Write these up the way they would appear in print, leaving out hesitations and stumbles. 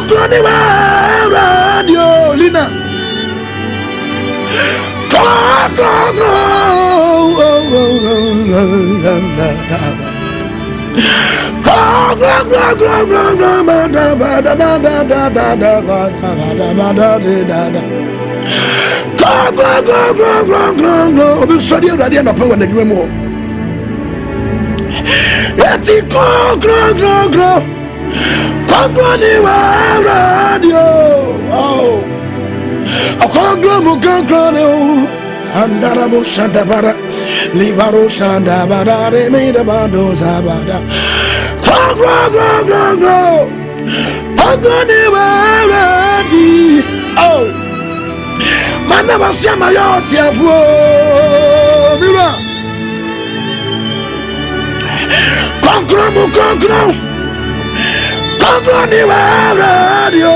Kogloni wa radio lina. Andarabo Shantabara, Libaro Shantabara, Remeda Bado Zabada. Oh, Manama Samayoti of Mira. Concro, radio.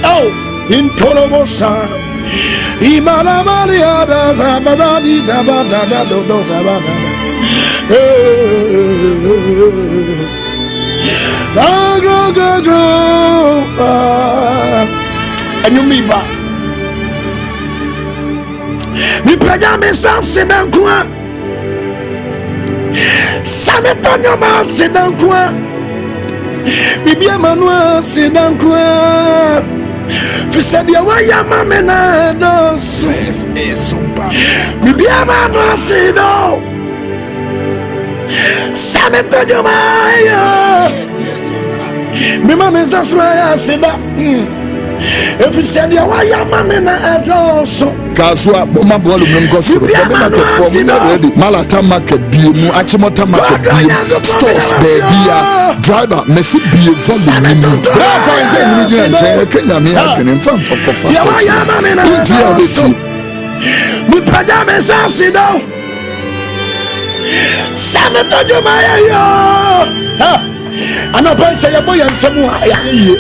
Oh, in Torobosa, Imanamaria does Abadadi Dabada does Abada. Go, and you meet back. Mi pagame sans dans coin. Ça m'étonne mal, c'est dans coin. Mi bien manoir, c'est dans coin. Fils de Waya Mamena dos. Et SOMPA. Mi bien manoir, c'est dans. Ça m'étonne mal. Mi maman dans soya, c'est dans. Et fils de Waya Mamena dos. Kaswa boma bolu mngosiro bema ke for ready malata market bi mu achimota market bi stores baby ya driver mesi bi from the menu bra fine say ni jina nche Kenya mi akene mfam for kofa ya ya ma me na mi paja me sansi do same to do ma ya yo ha ana pa say ya boya nsemu ya ye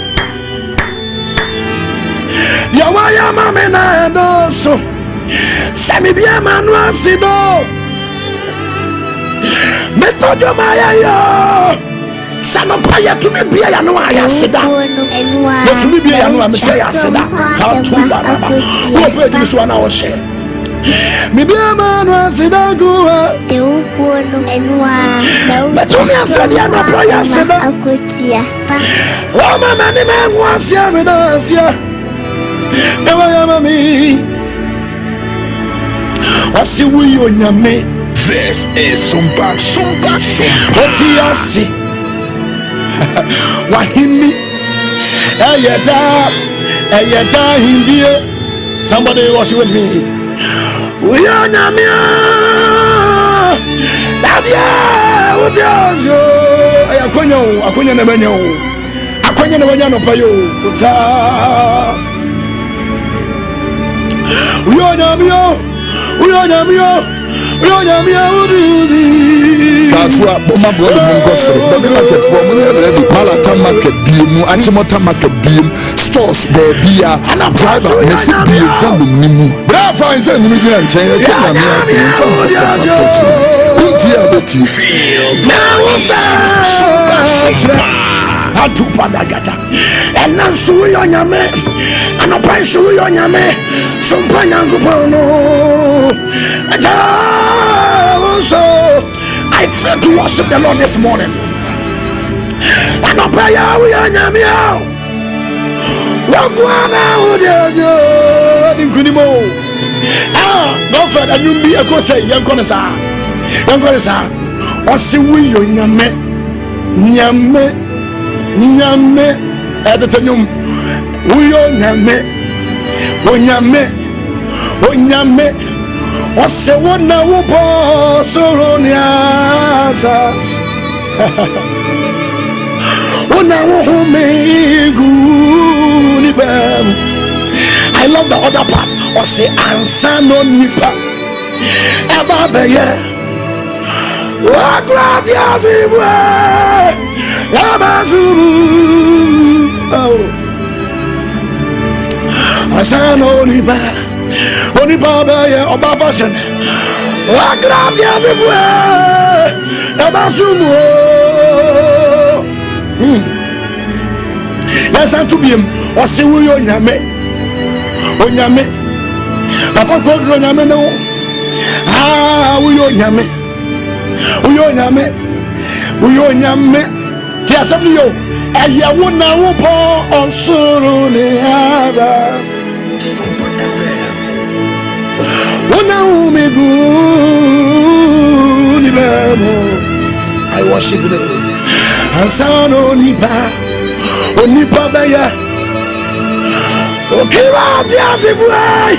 ya wa ya ma me na do so sami bien manwa sido metodo ma ya yo sano pa ya tumi bia ya no ya sida ya tumi bia ya no me say ya sida ha tu baba wo pe di so na wo she mi bia manwa sida kuwa te upono enwa metumi asadi ya no pa ya sida akotia o mama ni me nwa sia me da sia ewa ya mami wasi wuyo nyame. This is SOMPA. Oti asi wahimi eyeda hindie. Somebody worship with me. Wuyo nyame dadia utiozo akonya na benyo akonya na benya no payo uta wuyo nyame udi Kaswa boma bolu mngosiro bema market for ready malata market bi mu achimota market bi stores baby ya driver mesi bi from the menu bra fine say ni jina nche Kenya mi akene mfam for kofa untia beti now SOMPA atupadagata ena suyo nyame anopai suyo nyame SOMPA nyangupono so I feel to worship the Lord this morning. Anopai ya nyame wagwana Odehyieba dinkunimo don't fret anyumbi ekose yankone sa osi wuyo nyame edetenyum wuyo nyame ose wona wubo soro ni asas wona wuhumegu ni bam. I love the other part. Ose ansa no nipa eba beye wa gratia zivwe abazubu ansa no nipa beye oba fashion wa gratia zivwe abazubu santu biem ɔse woyɛ onyame papa ko oduro nyame no woyɛ onyame ti asɛm yo ɛyɛ wo na wo pɔ ɔsoro ne hazas SOMPA FM wo na wo me gu ni bɛmo I worship you ansano onipa bɛyɛ okira ti asifuai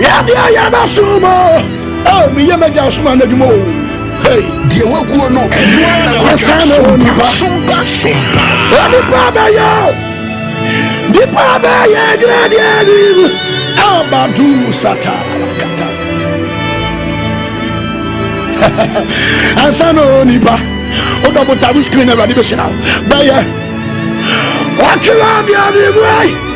yadia yabasumo mi yemaja suma na dwuma o hey die waguo no ansano onipa nipa bɛyɛ gradia abadu satara kata ansano onipa o double tabu screen na ready be shina bɛyɛ okira ti asifuai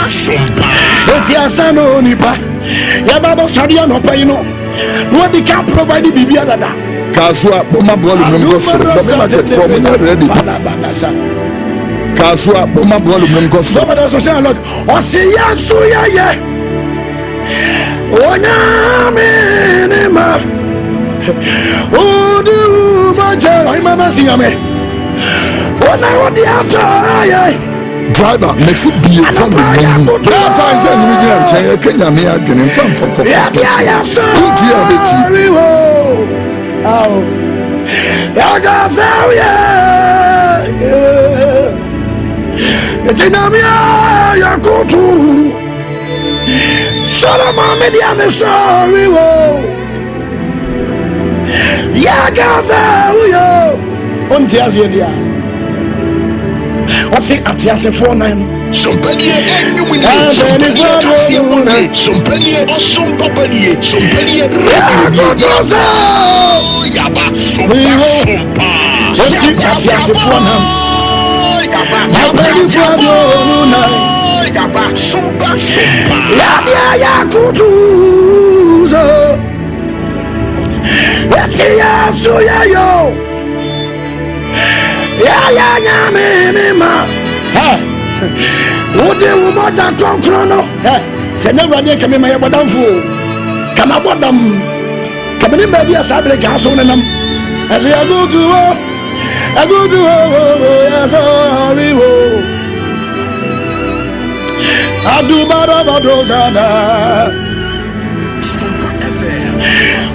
SOMPA eti asano nipa ya baba sadia no pay no no dey can provide bibia dada kasua boma bolu mngo soro dobe market for me ready kasua boma bolu mngo soro baba so say look o see ya so ye onya me ma odu ma je ai mama siyame ona odi ata driver mesi bie from the menu driver is in the region Kenya me adwene from for coffee ya beti ya gazawiya etinamia ya kutu sora mama dia me sorry wo ya gazawiya onti asia wasi atiase 49 Sompanier enumine sompanier kasiemone sompanier osompapanier sompanier yaba sompa wati atiase 49 yaba sompa ya kutuzo wati ya suya yo ya nyamenema wode wo moja konkrono se na wrade kame ma yebodamfo kama bodam kame ni ba bia sabre ka so nenam aso ya go to ya sorry wo adu bado sana SOMPA FM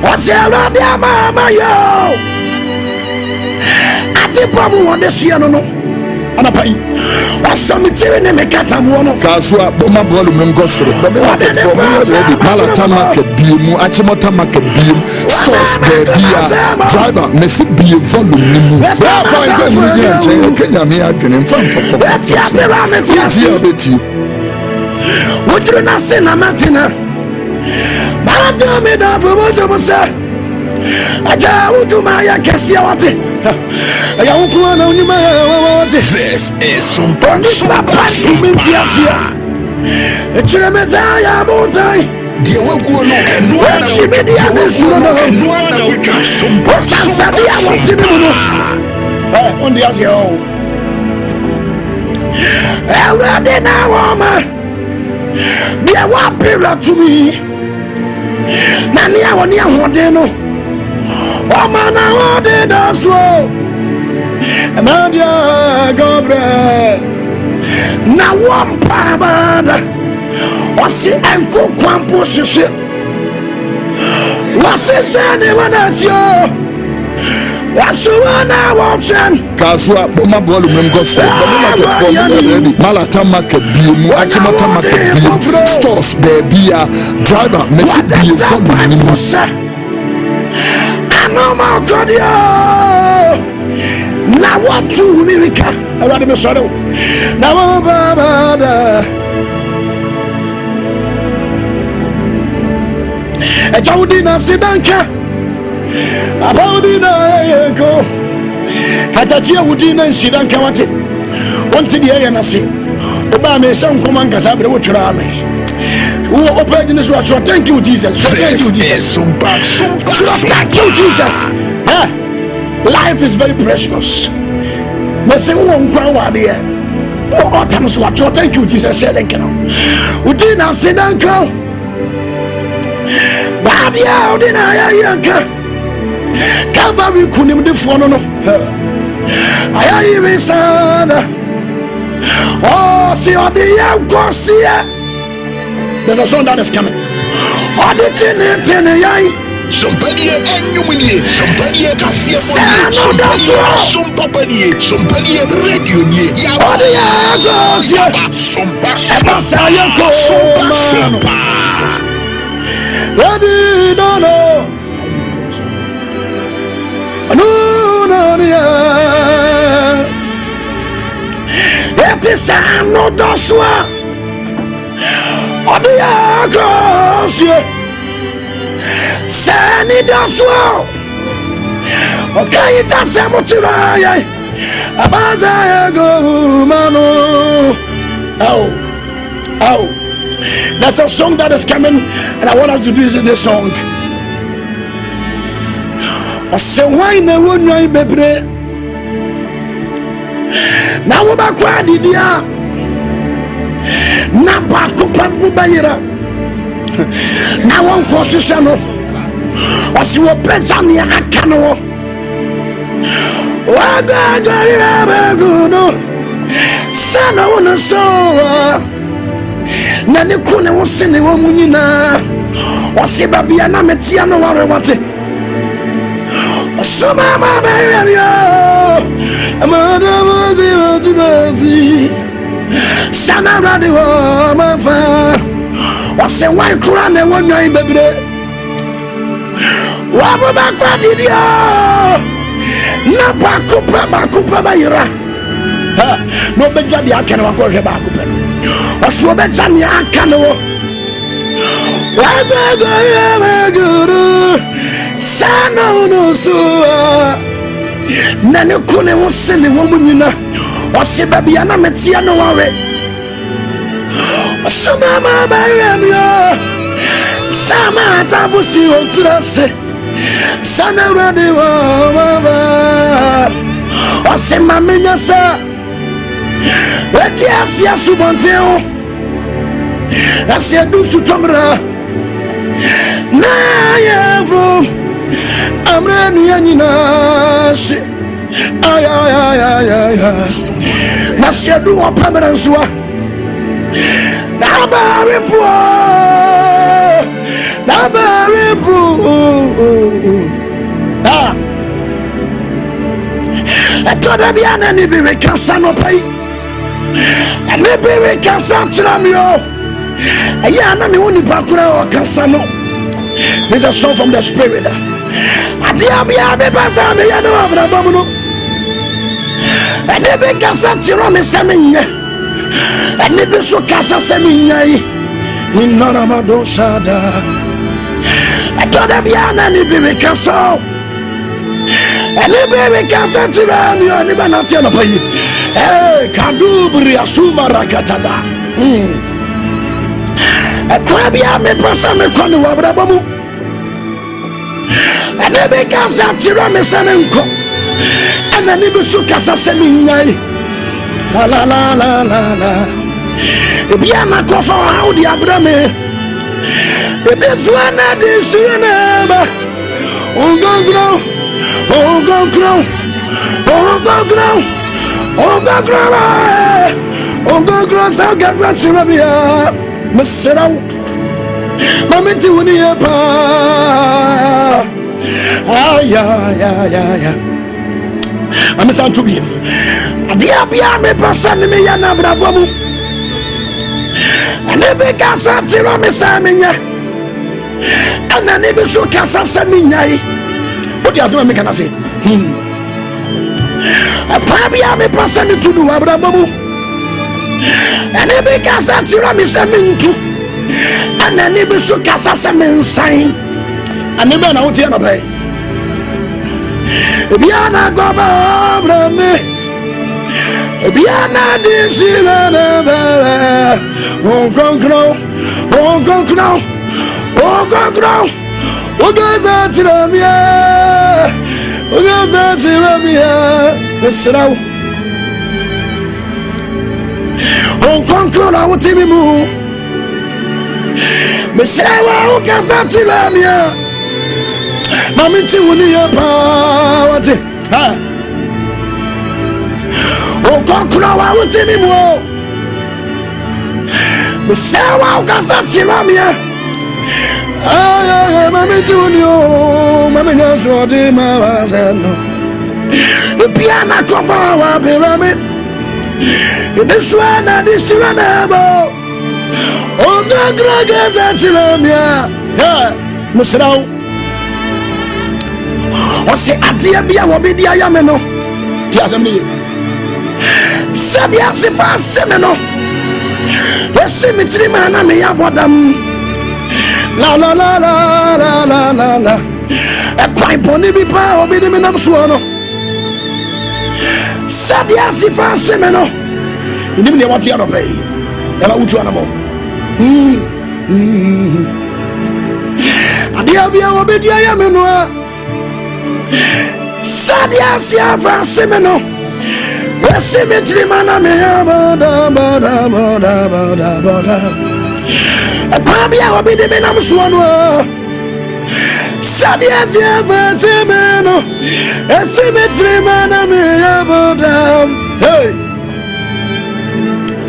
wase wrade mama yo pamu wonde sia no anapai wasamitire ne mekata mo no kasua boma bolu mngo soro dobe market for me ready malata market biemu achimota market biemu stores bia driver mesi bie volume nimu driver is in the region Kenya me adwene from for coffee dia beti wotru na se na matina malata me da fomo mo se aja wutuma ya kesia wate ya wukuwa na unyuma wote This is SOMPA echiremeza ya botai die waguo no enua chimedia ne suno no utwa SOMPA sansadia wotimi no ondi asio already na woma bia wa pira to me na ni awoni ahode no Oma na wode daswo Amadia gobre Na wampa bada Wasi enko kwampo shishe Wasi zene wanatio Wasu wana wachen kasua boma bolu mngo soro dobe market for me ready malata market biemu achimota market biemu stores bia driver mesi bie from the menu Anoma kodio Na watu mirika Arade me soro Na wabada Ejawudi na sidanka Abawudi na yeko Katatia wudi na sidanka wate Wanti diye ya nasi Oba me sha nkoma nkasa abre wotwira me Wo open this one. So thank you Jesus. So thank you Jesus. SOMPA So thank you Jesus. Life is very precious. Me say won kwa wa de o tam so wa thank you Jesus said enke no udina sedanka ba dia udina ya yanka kaba bi kunim de fo no ayayi be sana oh si Odehyieba gosia. There's a song that is coming. Somebody enyumini, somebody kasia somebody radio ni. Odehyieba sompa. It is no doswa. Odehyieba Sani daswa. Okay, that's a motivation. Abaza go mano. Oh. There's a song that is coming, and I want us to do this song. I say why na wonwa bebre. Na wo ba kwa didia. Na ba ko pambu bayira. Na won constitution no wasi wo Benjamin akano wa ga no sana wona so na ne kune wo sene wo munyina wasi babia na metia no ware wate so mama baby amada wazi sana radio mafa wase wai kura ne wonwan bebre wa ba kwa didia na ba kupa ba yira ha no be jadi akene wa ko hwe ba kupa no wase wo be jani akane wo wa ga guru sana uno so na ne kune wo sene wo munyina wase babia na metia no wawe Sama bayamyo sama tabusi ontrase sana rade wa baba osema menyasa edia sia subonteo asia dusu tomra na yevro amre nyanyina shi ay na sia du opamransuwa Nabarimpo atoda biana ni biwe kasa no pai ane biwe kasa tramio aya na me woni pakura o kasa no. This is a song from the spirit. Adia bia me pasa me ya no abrabam no ane be kasa tiro me semenya ane be so kasa semenya in naramado shada atoda biana ni biwe kasa ane biwe kasa tramio ni banatia no pai kadubri asuma rakatada Akwabia me pasa me kwani wabrabamu ane be kasa tira me semenko ana ni bisu kasa seminyai la ebia na kofa Odehyieba me ebezuana de suena ba ongogro sa kasa tira me ya Messerau Mamenti Odehyieba ya I'm saying to him Adia me person me ya na brabomu Anebe kasa tiro me saminya Anebe so kasa saminya What you asema me kana say Atabia me person me tunu abrabomu Anebe kasa tira me semintu anebe so kasa semensan anebe na wote na bai ebiana goba brame ebiana disila na bala onkonkro ogaza tiramia Ugasa Chiramia, the Snow. On Concora, what Timmy Moo. Messiah, Ugasa Chiramia. Mammy, you will your power. On Concora, what Timmy Moo. Messiah, Ugasa Chiramia. Mammy, you, Mammy, that's what I said. The piano cover our pyramid. This one, this one, oh, the Gragas at Chilamia. Yeah, Mr. O say, Adiyabia will be the Ayameno. Tiazami Sabia Sifa Semeno. The cemetery man, I may have them. La la la la la la la la. A crime pony be power be the minimum swallow. Sabia Sifa Semeno. You didn't know what you are to pay. Ever would you animal? Adiyabia will be the Ayameno. Sabia Sifa Semeno. The cemetery man, I may have a crabia will be the minimum swallow. Sabia Sifa Semeno. A cemetery man, I may have hey.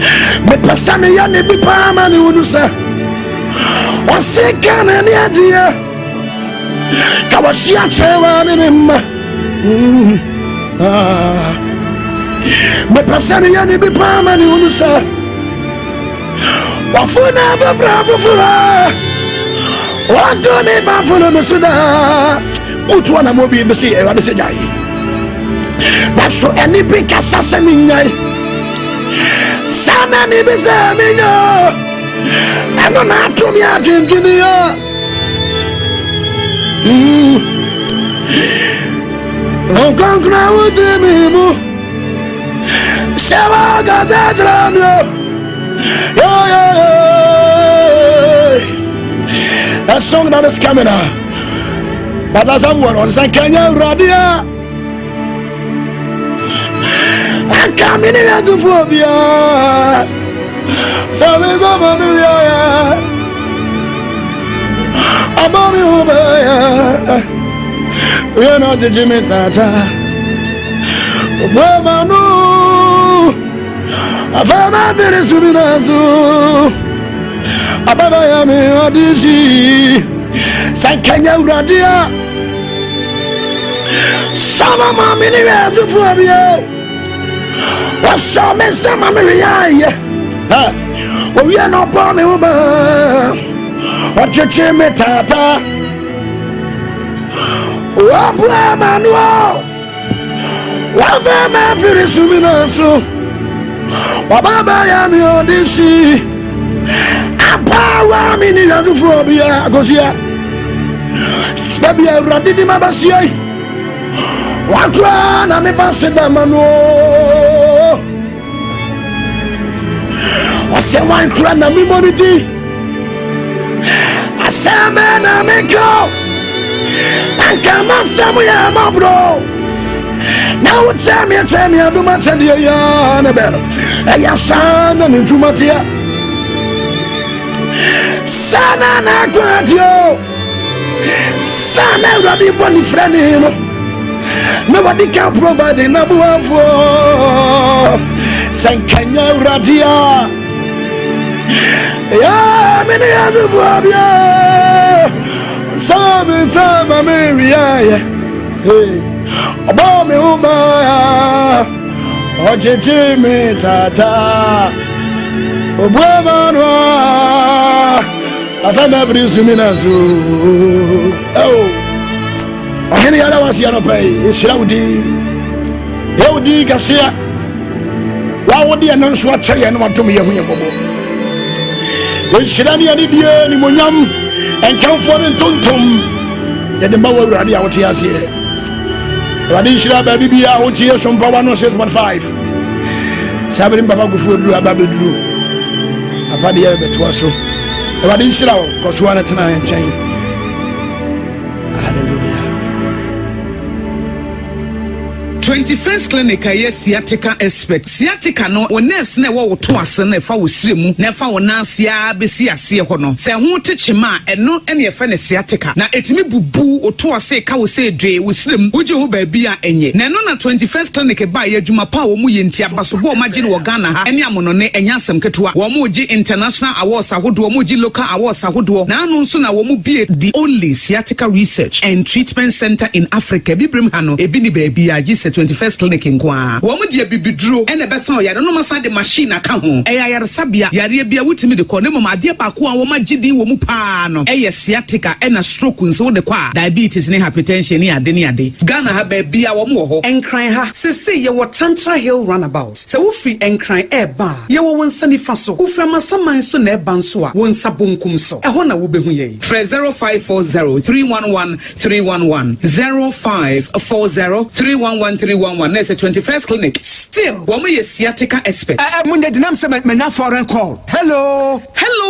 Me pasame ya ne bi pa ma ne unusa o se kana ne adia ka wa sia chewa ne ma me pasame ya ne bi pa ma ne unusa wa funa fura wa do me ba funa me suda utu na mo bi me se e wa de se jai na so eni bi kasa se mi nyai Sana ni bizaminyo Ano na tumia dindiniyo Onkonkna utimimu Sewa gazadramyo That song that is coming out But that's someone on Sankanya Radia I come in to phobia. So is over me. Above me, we are not the Jimmy Tata. Wamanu, I found my very soon. Above I am in Odehyieba Sankanya Radia. Solomon mini to phobia. What's so messy, Maria? Oh, we are not born in woman. What you chimney tata? Oh, boy, Manuel. What the man for the Suminaso? What Baba Yami Odehyieba? A power meaning of phobia, because here, Spabia Radidi Mabasia. What run? I'm a passing the Manuel. I say one crown of memory. I say man I make go. And come on somewhere my bro. Now tell me I do my tell you Annabelle. And your son and into Matia. Son and I got you. Son already born friend you know. Nobody can provide the number one for Sankanya Radia. Yeah, many years of Fabia. Some Maria. Hey, about me, oh, Jimmy Tata. Oh, Brahmano. I found every Suminazu. Oh, any other was here to pay. Shroudi. Yodi Cassia. Why would the announce what I want to me? Shirani and India, Nimonyam, and come for the Tuntum. Then the Mawa Radi out here. Radishra baby out here, SOMPA 106.5. Sabrin Baba Food, Babadu. A party ever to us. Radishra, Coswana tonight and chain. Hallelujah. 21st Clinic a sciatica expert. Sciatica no o nerves na wo to ase na fa wo siremu na fa wo nansia besi ase ho no. Se ho techema eno ene ye fa ne sciatica. Na etimi bubu o to ase ka wo se dwe wo siremu wo je ho ba bi a enye. Na no na 21st Clinic ba ye adwuma pa wo mu ye ntia basobo o magine wo Ghana ha ene amono ne enya asem ketewa. Wo mu ji international awards ahodo, wo mu ji local awards ahodo. Na anu nso na wo mu bi the only sciatica research and treatment center in Africa. Bibrim hano ebi ni baby a ji 21st Clinic nkwa. Wo mu de bibiduro ene besa o yare no masa de machine aka ho. Eya yare sabia yare bia wutimi de ko ne mama ade ba ko a wo magidi wo mu pa no. Eye sciatica ena stroke nso de kwa diabetes ne hypertension ne ade ne ade. Ghana ha baby a wo mu ho. Enkran ha sese ye wo Tantra Hill roundabout. Se wo free enkran eba ye wo wonsa ni fa so. Wo fra masaman so na eba nso a wonsa bonkum so. Eho na wo behu ye. Fra 0540 311 311 0540 311 311. That's a 21st Clinic. Still, woman is sciatica expert. Munde dinam se mena foreign call. Hello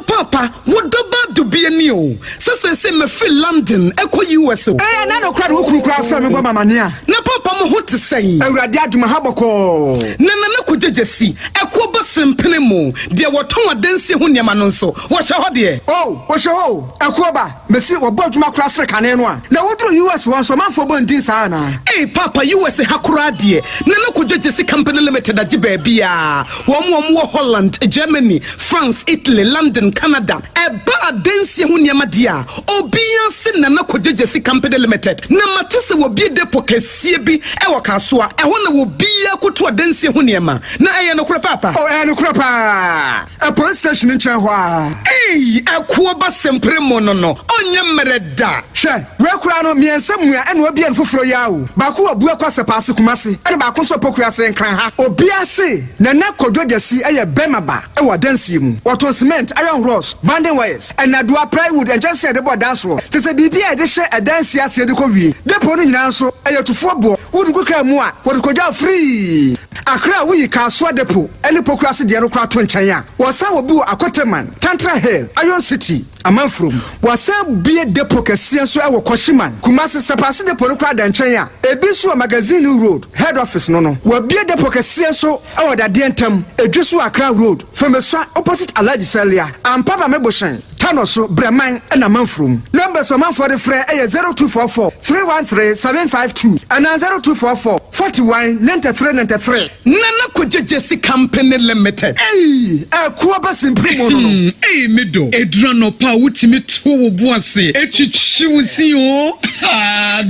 Papa. What about to be a new? Se me feel London eko USO. Na no crowd who crowd from me mama nia. Na Papa mo ho to say. Awurade aduma haboko. Na ko jejesi. Eko ba sempene mo. De woton adanse ho niam no nso. Wo hye ho de. Oh, wo hye ho. Eko ba. Mesi wo bo aduma kra sre kane no a. Na wodro US won so manfo bo ndin sa na. Hey Papa, US hakura de. Na ko jejesi company limited aji baabia. Wo Holland, Germany, France, Italy, London, Canada. Eba adanse ho niam dia. Obia se na ko jejesi company limited. Na matese wo bi depo kesie bi e wo kaso a. Eho na wo bia koto adanse ho niam. Na eye no kura Papa. Oh, no kura pa. A police station in Chenhwa. Hey, akuo ba sempre mo no. Onye mereda. Hwe, we kura no miensamua ene obi en foforo yawo. Ba ko obu akwase paase kumase. Ene ba ko so pokura se nkran ha. Obi ase na kodwodasi eye bemaba e wadansi mu. Waton cement, iron rods, bonding wires, and adua plywood and just said about dance roll. To say bibia de she a dance ase de ko wie. Depo no nyina so eye tufo bo. Wodu ko ka mu a, wodu ko ja free. Akra wi ka so depo. Ene pokura se de no kra to nchen ya. Wosa wo bi Akoteman, Tantra Hill, Iron City. Amanfrom wasa bie depo kese so e wo Koshiman Kumasi sepase depo no kra danchen ya ebi so magazine road head office no wa bie depo kese so e wo dade entam edwiso Accra road famesa opposite Alhaji Salia ampaba meboshen Tanoso Breman and Amanfrom numbers of man for the free 0244 313 752 and 0244 41 93 93 Nana Kujesi Company Limited. Hey, Kuaba Simprimo no. Hey, Medo, Edrano pa wutimi to boase. Echichiwusi o.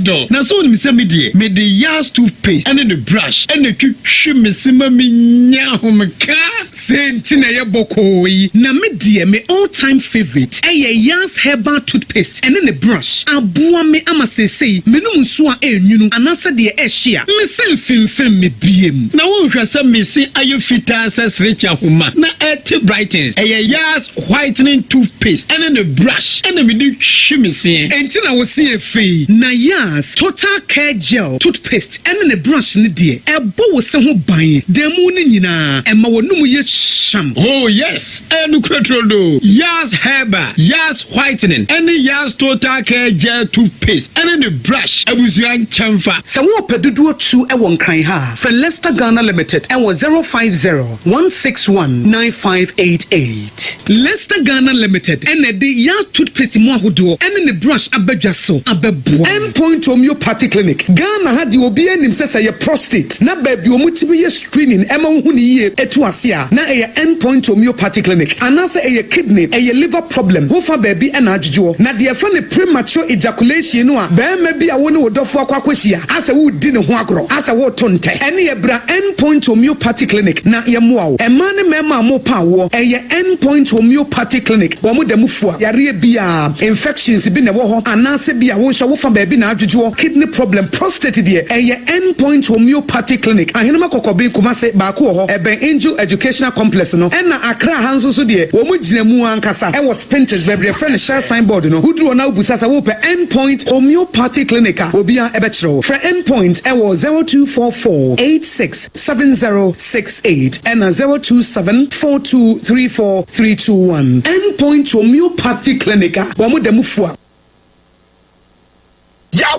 Do. Na so ni se me de yas toothpaste and the brush and the twitwi mesima minya homka. Senti na ye bokoi. Na me de me all time favorite. Yas herbal toothpaste and the brush. Abua me ama sesei. Menum nso a enwunu anasa de ehia. Me selfimfem me biem. Na wo hwasa me se ayofita asesrecha homa. Na eti brightens. Yas whitening toothpaste and the brush and me de hwimese. Enti na wo se efe. Na yas total care gel toothpaste and the brush ne de. Ebo wo se ho ban. Demu ne nyina. Ema wonum ye sham. Oh yes. Enu kretrodo. Yas herbal, yas whitening, and yas total care gel toothpaste and the brush. Abusuan chamfa. Se wo pedudu 2 e won kan ha. For Leicester Ghana Limited and was 050-161-9588. Leicester Ghana Limited and the yas toothpaste mo ahodo and the brush abedwa so abebo. Endpoint Homeopathy Clinic. Ghana had the obi anim say your prostate. Na baby omutibi ye screening ema hu ni ye etu ase a. Na e Endpoint Homeopathy Clinic. Anase e kidney e liver problem. Ho fa baby e na adjujo. Na de fa ne premature ejaculation no a. Ba ma bi a wo ne wodofo akwakwahia. Ase wo di ne ho agro. Ase wo tonte. Ene ye bra Endpoint Homeopathy Clinic. Na ye moa wo. E ma ne mema mo pa wo. E ye Endpoint Homeopathy Clinic. Wo mo dem fua. Yare bia infections bi ne wo ho. Anase bia wo hwa wo fa baby na adjujo. Kidney problem, prostate de. E ye Endpoint Homeopathy Clinic. Ahenema kokobe kumase ba ko ho. Eben Angel Educational Complex no. E na Accra hanso so de. Wo mo gina mu ankasa. E was Pinterest baby friend share signboard no. Wudru na ubusasa wo pe Endpoint Homeopathy Clinic. Obia ebetro. For Endpoint e was 0244 867068 and 0274234321. Endpoint Homeopathy Clinic. Wo mo dem fua. Ya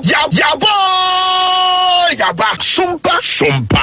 boy! Odehyieba Sompa.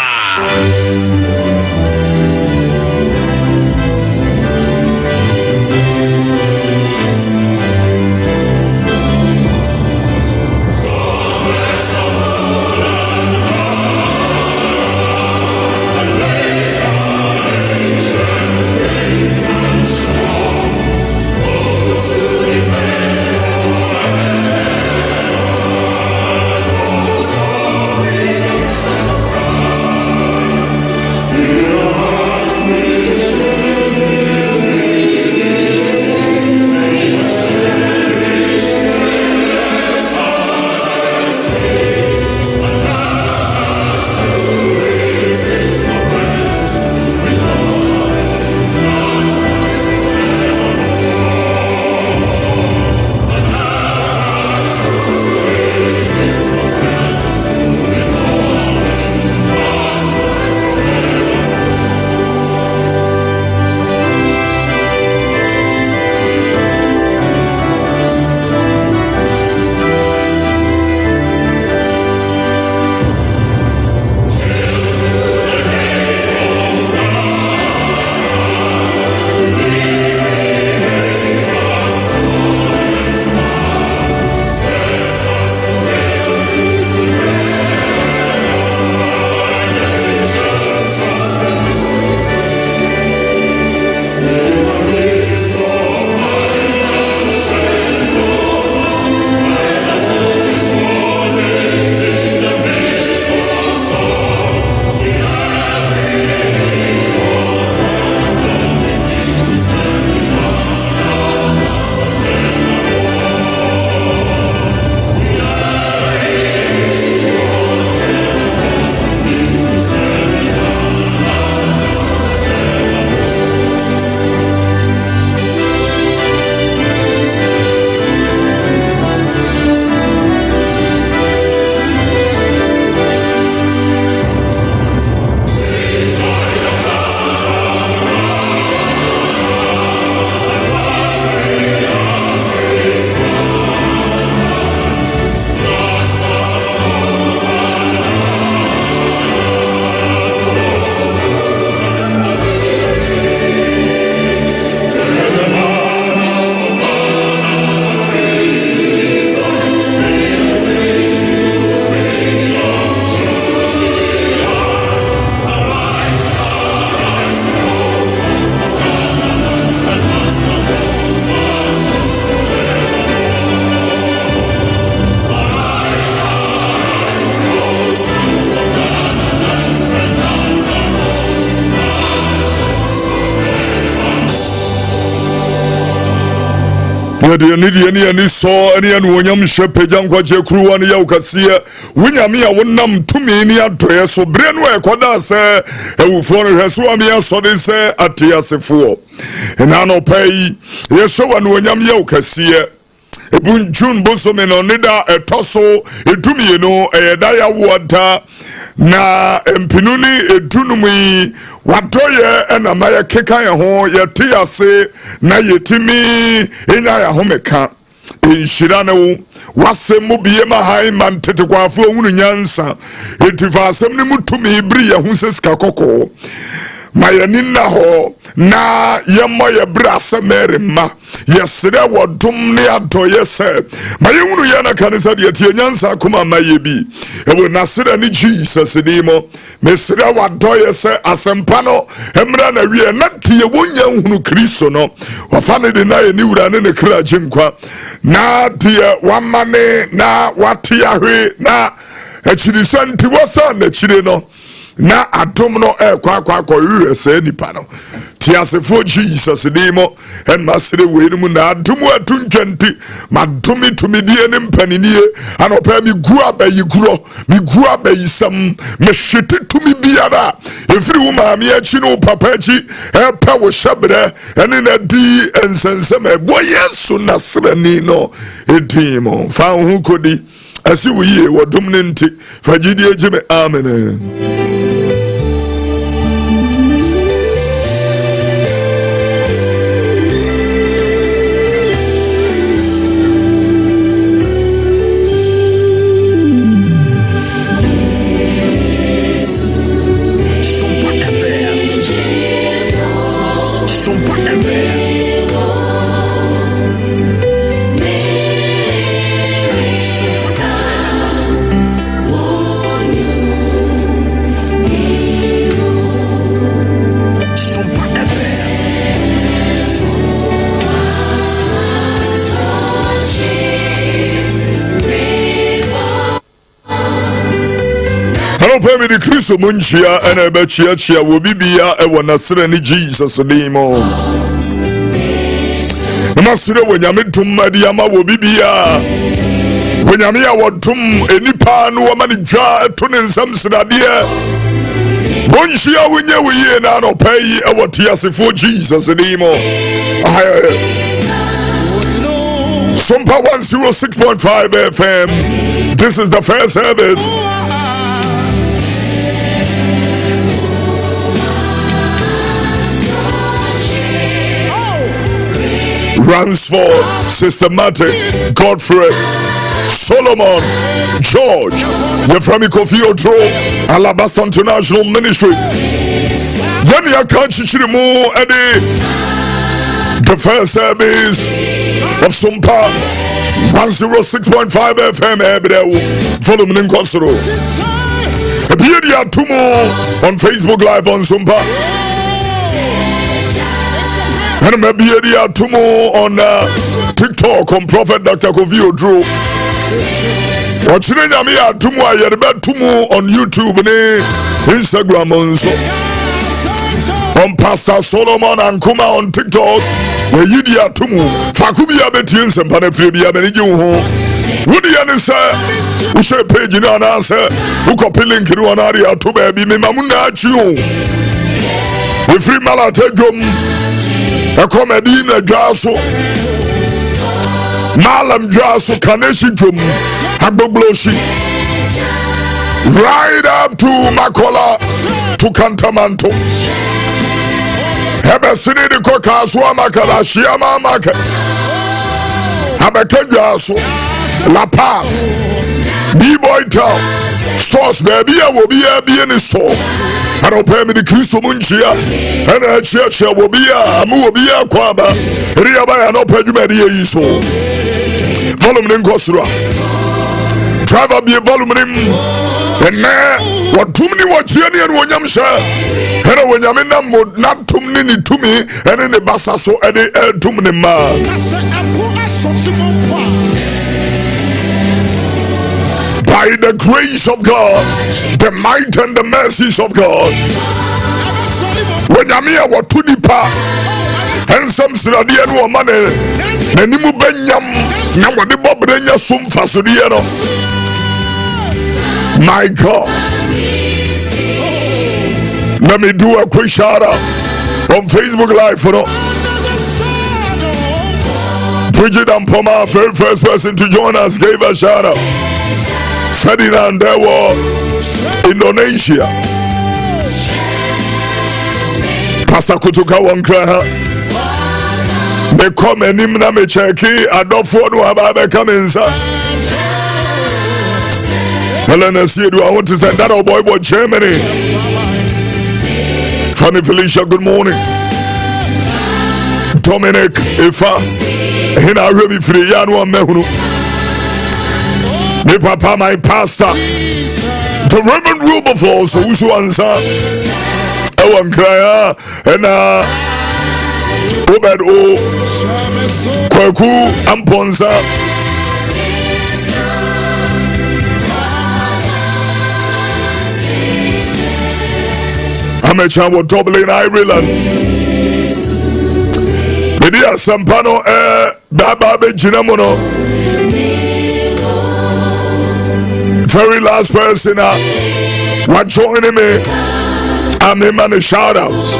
Yɛde ne ani sɔ ɛne ɛne wonyam hyɛ pagya nkwagye kuruwa ne yɛwo kaseɛ wonyame a wonam tumi ne adɔeɛ so bere no ɛkɔdaa sɛ awufoɔ no hwɛ so wa meyɛsɔre sɛ ate asefoɔ ɛna nɔpa yi yɛhyɛ wa ne wonyam yɛwo kaseɛ ebun June bosome no ne da ɛtɔ so edumie no ɛyɛ da yawo da na empinu ni edunum yi wadɔyɛ ɛna ma yɛ keka yɛ ho yɛte ase na yɛtimi enya yɛ ho meka enhyira ne wo wasɛm mu bie ma han man tetekwafo ohunu nyansa etifa asɛm ne mutumi biri yɛ ho sɛ sika kɔkɔɔ ma yɛni na hɔ na yɛmmɔ yɛ bere asɛmɛre ma yɛserɛ wɔ dom ne adɔyɛ sɛ ma yɛhunu yɛ na ka ne sɛ deɛ tie nyansa akoma ma yɛ bi ɛwɔ naserɛ ne Jesus ni mo meserɛ wadɔyɛ sɛ asɛmpa no ɛmmra na wie na tie wonya nhunu Kristo no wɔfa ne de na yɛ ne wura ne ne kra gye nkwa na deɛ wama ne na wate ahwe na akyiri sɛ nti wɔsa n'akyire no na adom no akɔ sɛ nipa no tiasefo Jesus ni mo en masere we mu na adom atu ntwenti madome tumidie ne mpaninie anopa mi gu abayi sam me hwete tumi biara efiri wo maame achi no papa achi epa wo hyebre ene na di ensensem ebo Yesu nasrani no edimo fa ho kodi asi wo yie wo dom ne nti fagidi ejime amen. open with the Christo Munchia and a Bachia will be a Wanasrani Jesus name. Masura when Yamitum Madiama will be when Yamia Watum, any pan, woman, jar, tuning some Sinadia. Munchia, when you and I pay our tears for Jesus name. SOMPA 106.5 FM. This is the first service. Ransford, Systematic, Godfrey, Solomon, George, you're from KOFI ODURO, Alabasta International Ministry. Then you can't more Eddie. The first service of SOMPA 106.5 FM. Follow me in Kosoro. Be there tomorrow on Facebook Live on SOMPA. And maybe there tomorrow on TikTok on Prophet Dr. KOFI ODURO. Watching me tomorrow on YouTube and Instagram also. On Pastor Solomon and Kuma on TikTok. The Yudia Tumu, Fakubia Betins and Panafribia Beniju. Would the answer? We should page in an answer. Who copy link in one area to baby Mamuna Chu. The free Malategum, a comedy in a jasso. Malam Jasso Kaneshi Jum, Habobloshi. Right up to Makola to Cantamanto. Hebe sini di koka aswa makala shiyama maka. Habe kenjaso La Paz B-Boy Town stores baby ya wobi ya biye ni store. Ano pemi di Kristo munchia. Ena chia wobi ya amu wobi ya kwamba. Ria baya no pejume di ye iso. Volume ni nkosura. Driver biye volume ni. Ene watumni wachieni enu wanyamsha. Hera wanyamina natumni ni tumi. Ene ne basaso ene tumni ma. By the grace of God, the might and the mercies of God. Wanyamia watunipa. Hensam siradi enu wamane. Nenimu benyam. Na wadibo brenya sumfa sudiyeno. My God, let me do a quick shout out on Facebook Live for Bridget and Poma, very first person to join us, gave a shout out. Ferdinand Dewo, Indonesia. Pastor Kutuka Wankra. Me come and him na me cheki. I don't follow about come inside. Helena Siedu, I want to say that old boy Germany. Fanny Felicia, good morning. Dominic Ifa, Hina Ruby Friano Mehunu. Me papa, my pastor, the Reverend Wilberforce, who's answer. Ewan Kraya, and Obed O, Kwaku Amponza. Amateur will double in Ireland. Media Sampano Bababe Ginamono. Very last person what joining me. I'm him and the shout outs.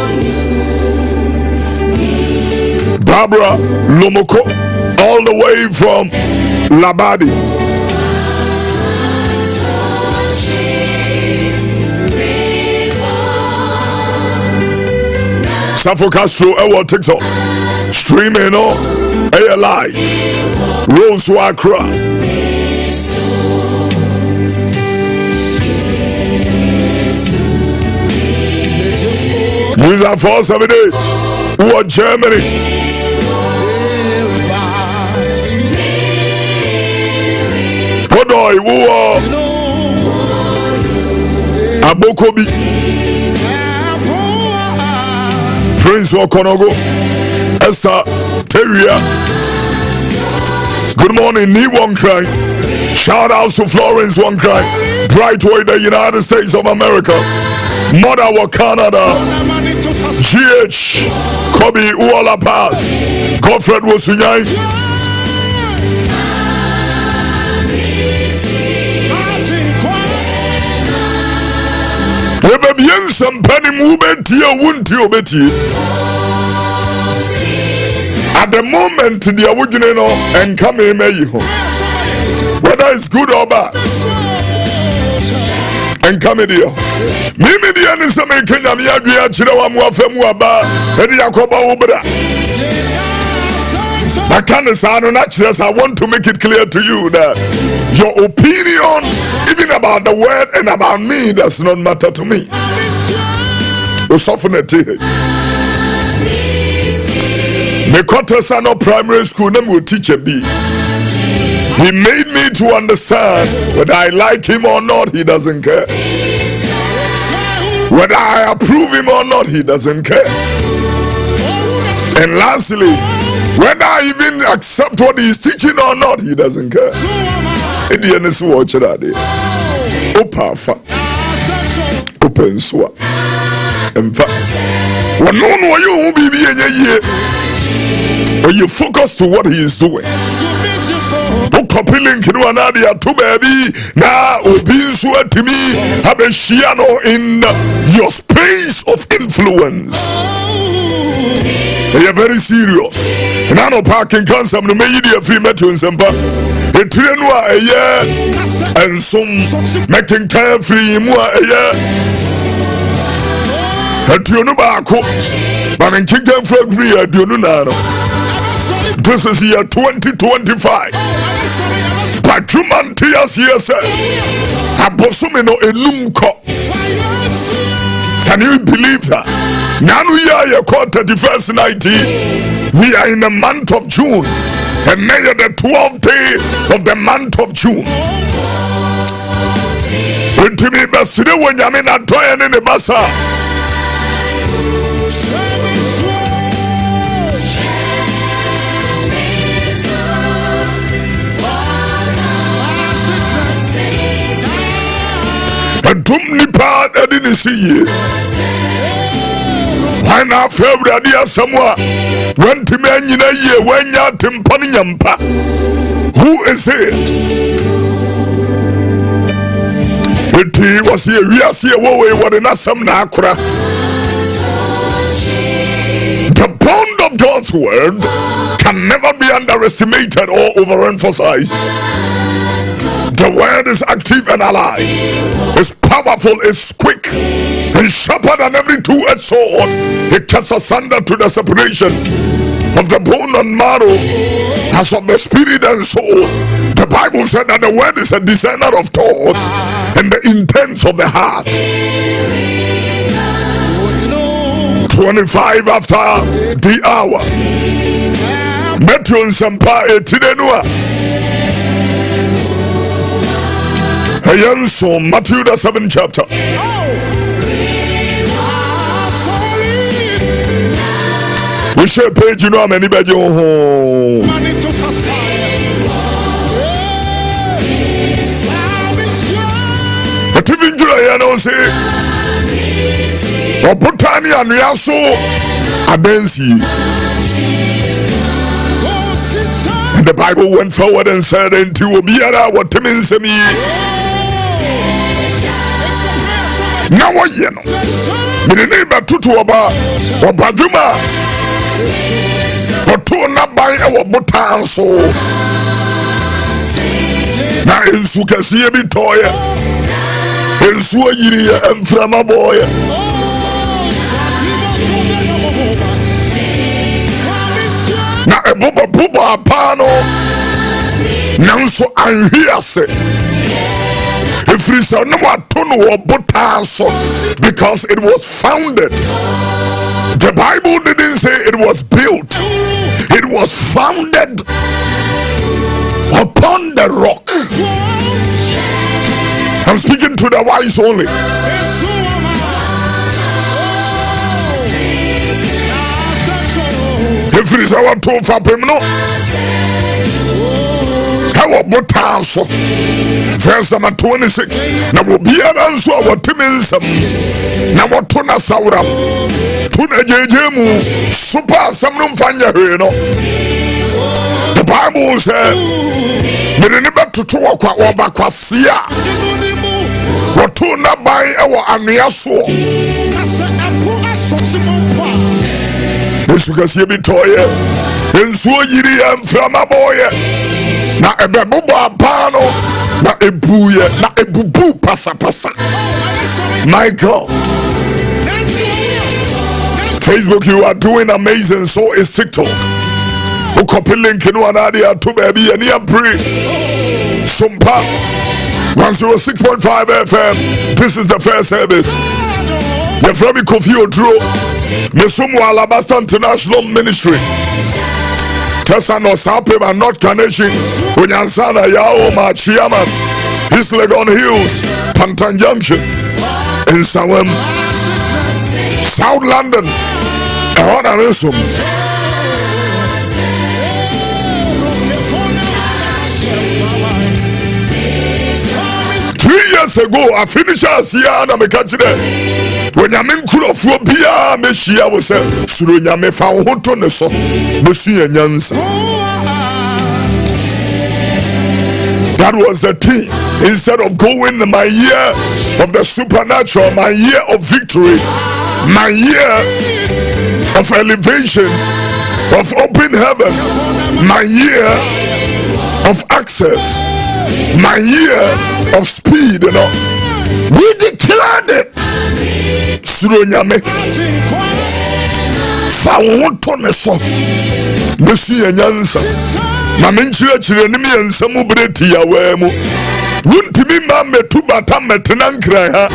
Barbara Lomoko, all the way from Labadi. Safo Castro, our TikTok, streaming on air live, Rose Wakra. User 478, who are Germany. Podoi, who are Abokobi. Prince Okonogo, Esther Teria. Good morning, Niwon Cry. Shout outs to Florence One Cry, Brightway, the United States of America, Mother Canada, GH, Kobe Uala Pass, Godfred Wosunyai, some penny movement here won't you bet you. At the moment, the original and come in, whether it's good or bad, and come in here. Mimi the end is a making a Mia Chinawa Femuaba, and Yakoba Ubra. My kindness, I want to make it clear to you that your opinion, even about the word and about me, does not matter to me. Me Kotrasano Primary School, name teacher B. He made me to understand whether I like him or not, he doesn't care. Whether I approve him or not, he doesn't care. And lastly, whether I even accept what he's teaching or not, he doesn't care. In the end, it's watch that day. Opafa. Open swap. In fact, when you focus to what he is doing. Link to baby now to me have a shiano in your space of influence. They are very serious. Nano parking concept no media free metro in Sempa. The train a year and some making time free more a year. At you no bako, but in King Free at Dunano. This is year 2025. Patrumantias yes, Abosumino Enumko. Can you believe that? Now we are quarter the first 90. We are in the month of June, and May the 12th day of the month of June. To me, but when you're in a toy and in the bazaar. Tumni part I didn't see you. Why not February dear somewhere? When to me in a year when you're timpani yampa. Who is it? It was here, we are here, what in some nakra. The bond of God's word can never be underestimated or overemphasized. The word is active and alive. It's powerful, it's quick, and sharper than every two-edged sword. It cuts asunder to the separation of the bone and marrow, as of the spirit and soul. The Bible said that the word is a discerner of thoughts and the intents of the heart. 25 after the hour. Metro and Sampa Tidenua. So Matthew the 7th chapter. We share page, you know, many bad home. But even I know say, or Botania and Yaso Abensi. And the Bible went forward and said, and to Obiara, what means to me. Now what you know? Me the neighbor tutu oba obaduma otu na ban e wo botan so na ensu kasiye bi toye ensu ayiri ya emframa boye na eboba apano nanso anhiase. If because it was founded. The Bible didn't say it was built. It was founded upon the rock. I'm speaking to the wise only. If it is our tool for him, no. ɛwɔ botan so. Verse number 26. Na obiara nso a wɔtemi nsɛm na wɔto na sawram to na gyegye mu super asɛm no mfa nyɛ hwee no. The Bible said mede ne bɛtoto wɔ ɔbakwaseɛ a wɔto na ban ɛwɔ anwea soɔ. Yesu kɛseɛ bi tɔɔyɛ nsuo yiri yɛ mframa bɔɔyɛ na ɛbɛbobɔ apaa no na ebuye na ebubu pasapasa. My God, Facebook, you are doing amazing. So is TikTok. O copy link no anadia to baby and ya pray. SOMPA 106.5 FM. This is the first service. The from KOFI ODURO, Mesumu Alabasta International Ministry. Tesano Sapema North Carnation, Unyansana Yao Machiaman, East Legon Hills, Pantan Junction, in Sawem, South London, Ehonalisum. 3 years ago, I finished as year and I'm a catch there. When I'm in Kurofobia, Meshia was said, Surunya me found Hoton so, Monsieur Nyansa. That was the thing. Instead of going my year of the supernatural, my year of victory, my year of elevation, of open heaven, my year of access, my year of speed, you know, we declared it. Surunyame Fawontone so Monsieur Nyansa na menchire chire ni me nsam breti ya wemu wuntimi ma metu bata metena nkran ha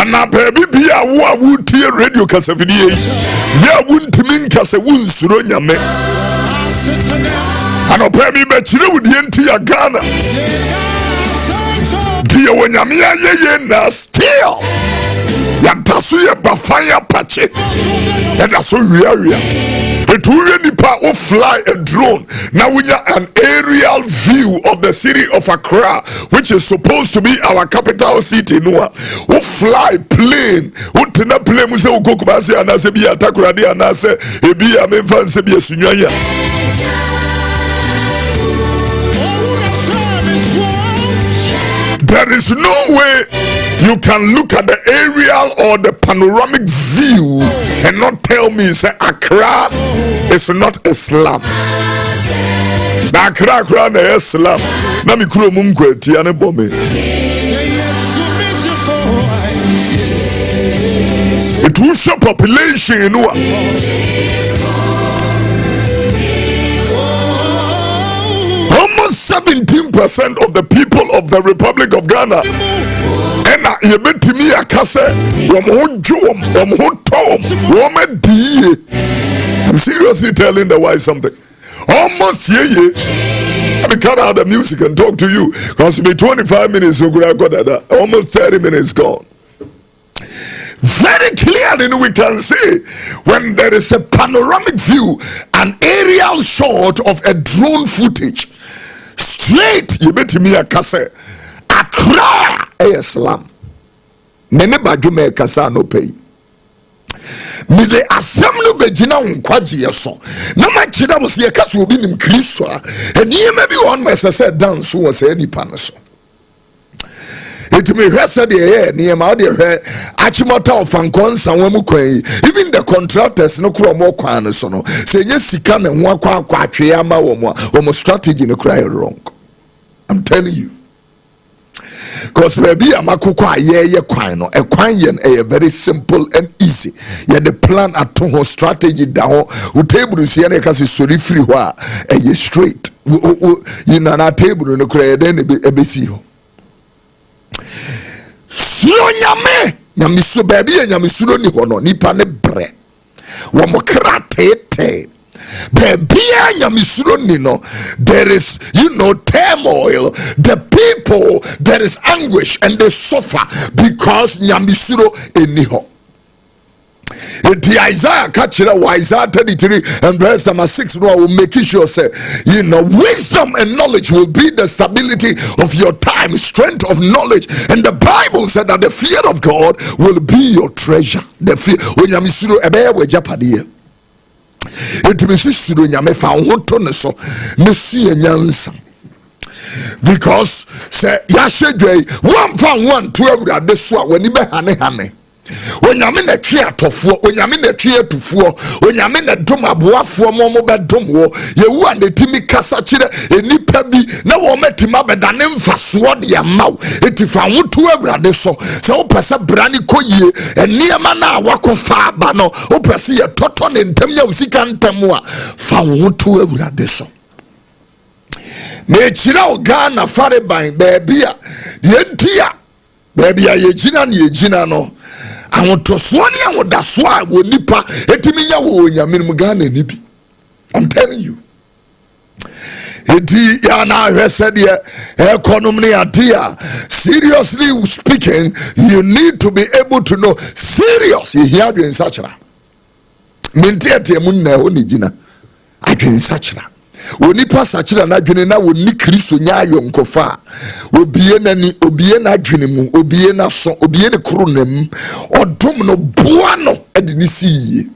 ana baby bia wo a wutie radio kasafidie ya wuntimi nkase wunsuro nyame ana baby be chire wudie nti ya Ghana die wonyame ye na still Yadasu ye bafanya pache. Yadasu ria. It will nipa who fly a drone. Now we have an aerial view of the city of Accra, which is supposed to be our capital city. Noah, who fly plane. Who tena plane muse ukokubasi anase biya takuradi anase ebiya menfanse biya sunyaya. There is no way you can look at the aerial or the panoramic view and not tell me say Accra is not a slum. Na Accra na Islam. Na mi kuro mumkweti ane bome. It will show population in Noah. Almost 17% of the people of the Republic of Ghana yebetimi akase I'm seriously telling the wise something. Almost let me cut out the music and talk to you because it'll be 25 minutes almost 30 minutes gone. Very clearly we can see when there is a panoramic view, an aerial shot of a drone footage straight yebetimi akase Accra Islam. Mene bajume kasa no pay. Mide assemble begina unkwaji yeso. Na machida was ye kasu obi nim Kristo a. Edi maybe one message dance was any panaso. It me hwese de ne ma de hwe achimota ofankonsa wemu kwan. Even the contractors no kro mo kwan no so no. Se nye sika na ho akwa atwe ama wo mo strategy no cry wrong. I'm telling you. Because baby amakuko ye kwan no e kwan yen e very simple and easy. Ye the plan at home strategy down wo table si na ka se sori free ho a e straight. You na table no kra den e be si ho. Suro nyame nyamiso baby nyamisuro ni ho no nipa ne bre. Wo mo kra tete. There is, turmoil. The people, there is anguish and they suffer because nyamisuro eniho. The Isaiah catch it, Isaiah 33 and verse number 6. No, I will make sure say, wisdom and knowledge will be the stability of your time, strength of knowledge. And the Bible said that the fear of God will be your treasure. The fear when you misuru ebe we japade. It means suru nyame fa ho to ne so ne su enyansa. Because say yashedwe one fan one to awurade so a wani be hane onyame na twe atofo onyame na twe atufuo onyame na dom aboafo mo be dom wo yewu an etimi kasa kire enipa bi na wo metima bedane mfaso de amaw etifa ho to awurade so se wo pese brani koyie eniema na wakofa aba no wo pese ye toto ne ntam nya usika ntam a fa ho to awurade so. Me chira Ghana fare ban baby a de ntia baby a yegina no ahotoso ne ahodaso a wonipa etimi nya wo nyame mu Ghana ni bi. I'm telling you. Eti ya na hwese de economy adia. Seriously speaking, you need to be able to know serious here in sachra. Mentiate mu na ho ni gina adwen sachra. Woni pasachira na dwene na woni Kristo nya ayonkofa obie na adwene mu obie na so obie ne kronam odom no boa no ade ni siye.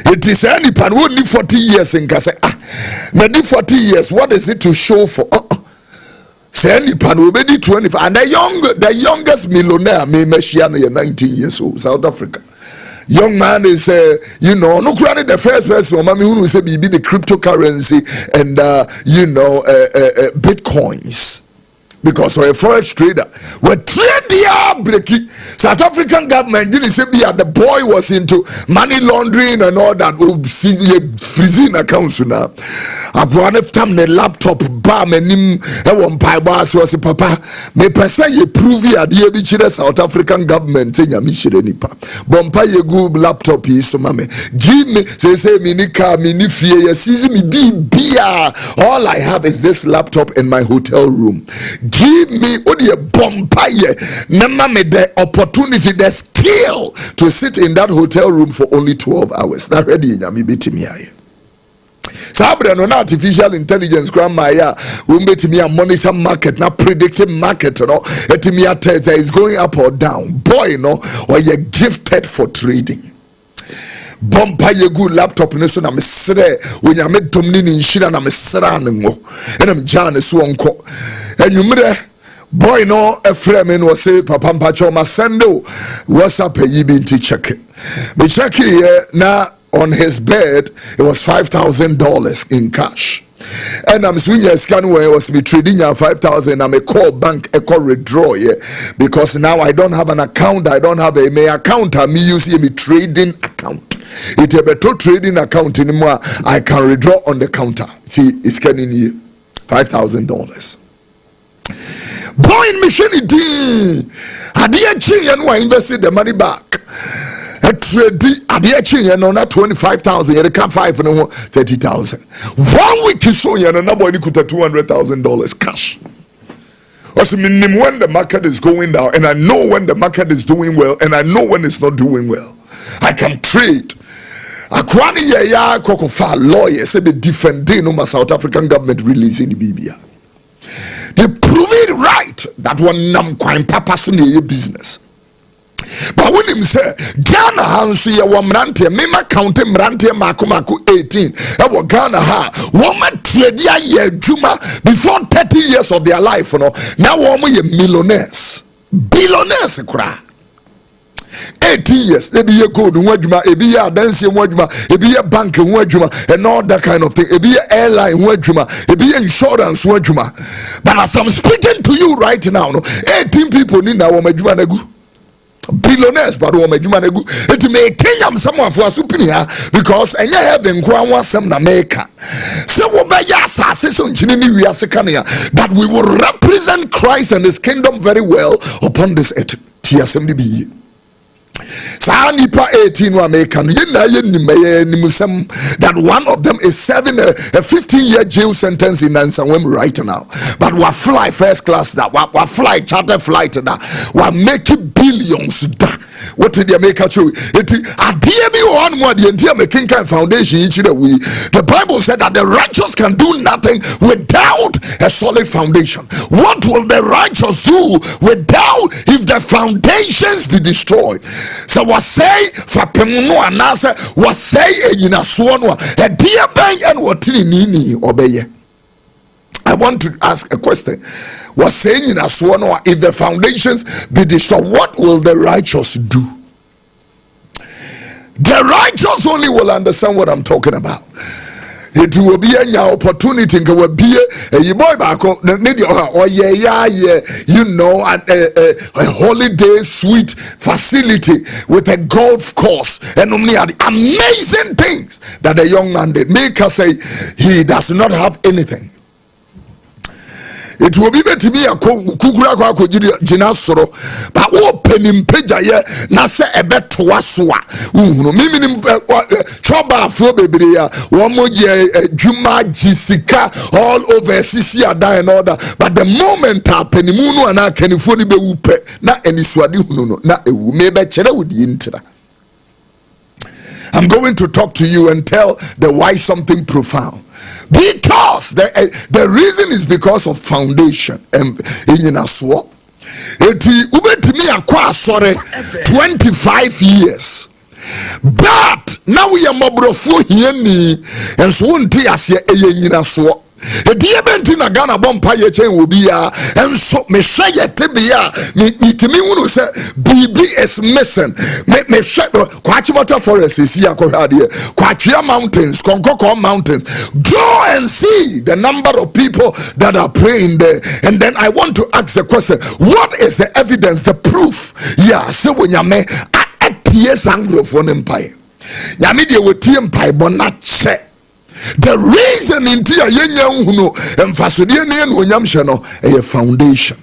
It is any pan woni 40 years in kase na di 40 years what is it to show for say any pan we be 25 and the youngest millionaire me meshia no 19 years old, South Africa. Young man is no credit the first person who say be the cryptocurrency and bitcoins, because of a forex trader we trade the breaking South African government didn't say the boy was into money laundering and all that freezing accounts now. I brought time the laptop bar menim e won pai bar so say papa me person ye prove ya de bi chire South African government nya mi chire nipa bompa ye good laptop yi so mame give me say me ni car me ni fie ye season me bia all I have is this laptop in my hotel room. Give me odi bompa ye na me the opportunity, the skill to sit in that hotel room for only 12 hours. That ready nya mi betimi aye. Sabre no artificial intelligence grandma ya umbetimi a monitor market na predicting market no etimi a tell is going up or down. Boy no or you gifted for trading. Bompa ye good laptop ne so na mesre wonya medom ni nhira na mesra ne ngo enam jane so onko enwumre boy no a friend no say papa mpacho ma send WhatsApp yi bi nti check me check here na on his bed it was $5,000 in cash. And I'm swinging a scan where I was me trading at 5,000. I'm a call bank, a call withdraw, because now I don't have an account. I don't have a my account. I'm using me trading account. It's a better trading account anymore. I can withdraw on the counter. See, it's scanning here $5,000. Boy, in machine D. I did change and I invested the money back. A trade at not 25,000, you can't 5 and 30,000. 1 week is so you're nobody could have $200,000 cash. Also, meaning when the market is going down, and I know when the market is doing well, and I know when it's not doing well, I can trade. Akwani ya kokofa lawyer say be defending no South African government releasing the BBA. They prove it right that one nam kwine purpose in your business. But when him say Ghana hansi ya wamrante mema county mrante makumako 18 ewo Ghana ha woman trade ya ye juma before 30 years of their life no now woman ye millionaires billionaires kura 18 years they be gold nwajuma ebi ya dance nwajuma ebi ya bank nwajuma and all that kind of thing ebi ya airline nwajuma ebi ya insurance nwajuma. But as I'm speaking to you right now no 18 people ni na wamajuma nagu billionaires but wamajuma nagu it may Kenya someone for superior because enya heaven kwa wasem na America so wobaya asase so nchini ni wiase kania that we will represent Christ and his kingdom very well upon this earth. TSMDB Sa nipa 18 wa make no ye nimusem that one of them is serving a 15-year jail sentence in Nansawem right now, but we fly first class that we fly charter flight that we make billions that. What did they make a show? It be one more the entire making foundation each we. The Bible said that the righteous can do nothing without a solid foundation. What will the righteous do without if the foundations be destroyed? So what say for pemuno anasa what say in suonwa a dear bang and what nini obey. I want to ask a question. Was saying in Aswano, if the foundations be destroyed, what will the righteous do? The righteous only will understand what I'm talking about. It will be an opportunity to be a boy back or you know, a holiday suite facility with a golf course and only amazing things that the young man did. Make us say he does not have anything. It will be better me a kukura kwa jina soro but open in peja ye na se ebe toaswa mimi ni choba afro bebre ya womo ye juma jisika all over sisi ada and order, but the moment apenimu no ana kanifo ni be wupe na eniswade hunu no na ewu mebe chere wudi ntira. I'm going to talk to you and tell the why something profound. Because the reason is because of foundation. In a swap. It akwa sorry 25 years. But now we are mobrofu hieni and so unti asye eyenyina swap. Ediyebenti na Ghana bompa ye chen will be and so me share tibia me unu say BB is missing me share Kwachimota forest is here Kwachia mountains Konkoko mountains. Go and see the number of people that are praying there, and then I want to ask the question, what is the evidence, the proof? Yeah, so when you me at years anglo for empire yami de woti empire bona che. The reason in tia yenya huno emfasodie ne no onyamhye no a foundation.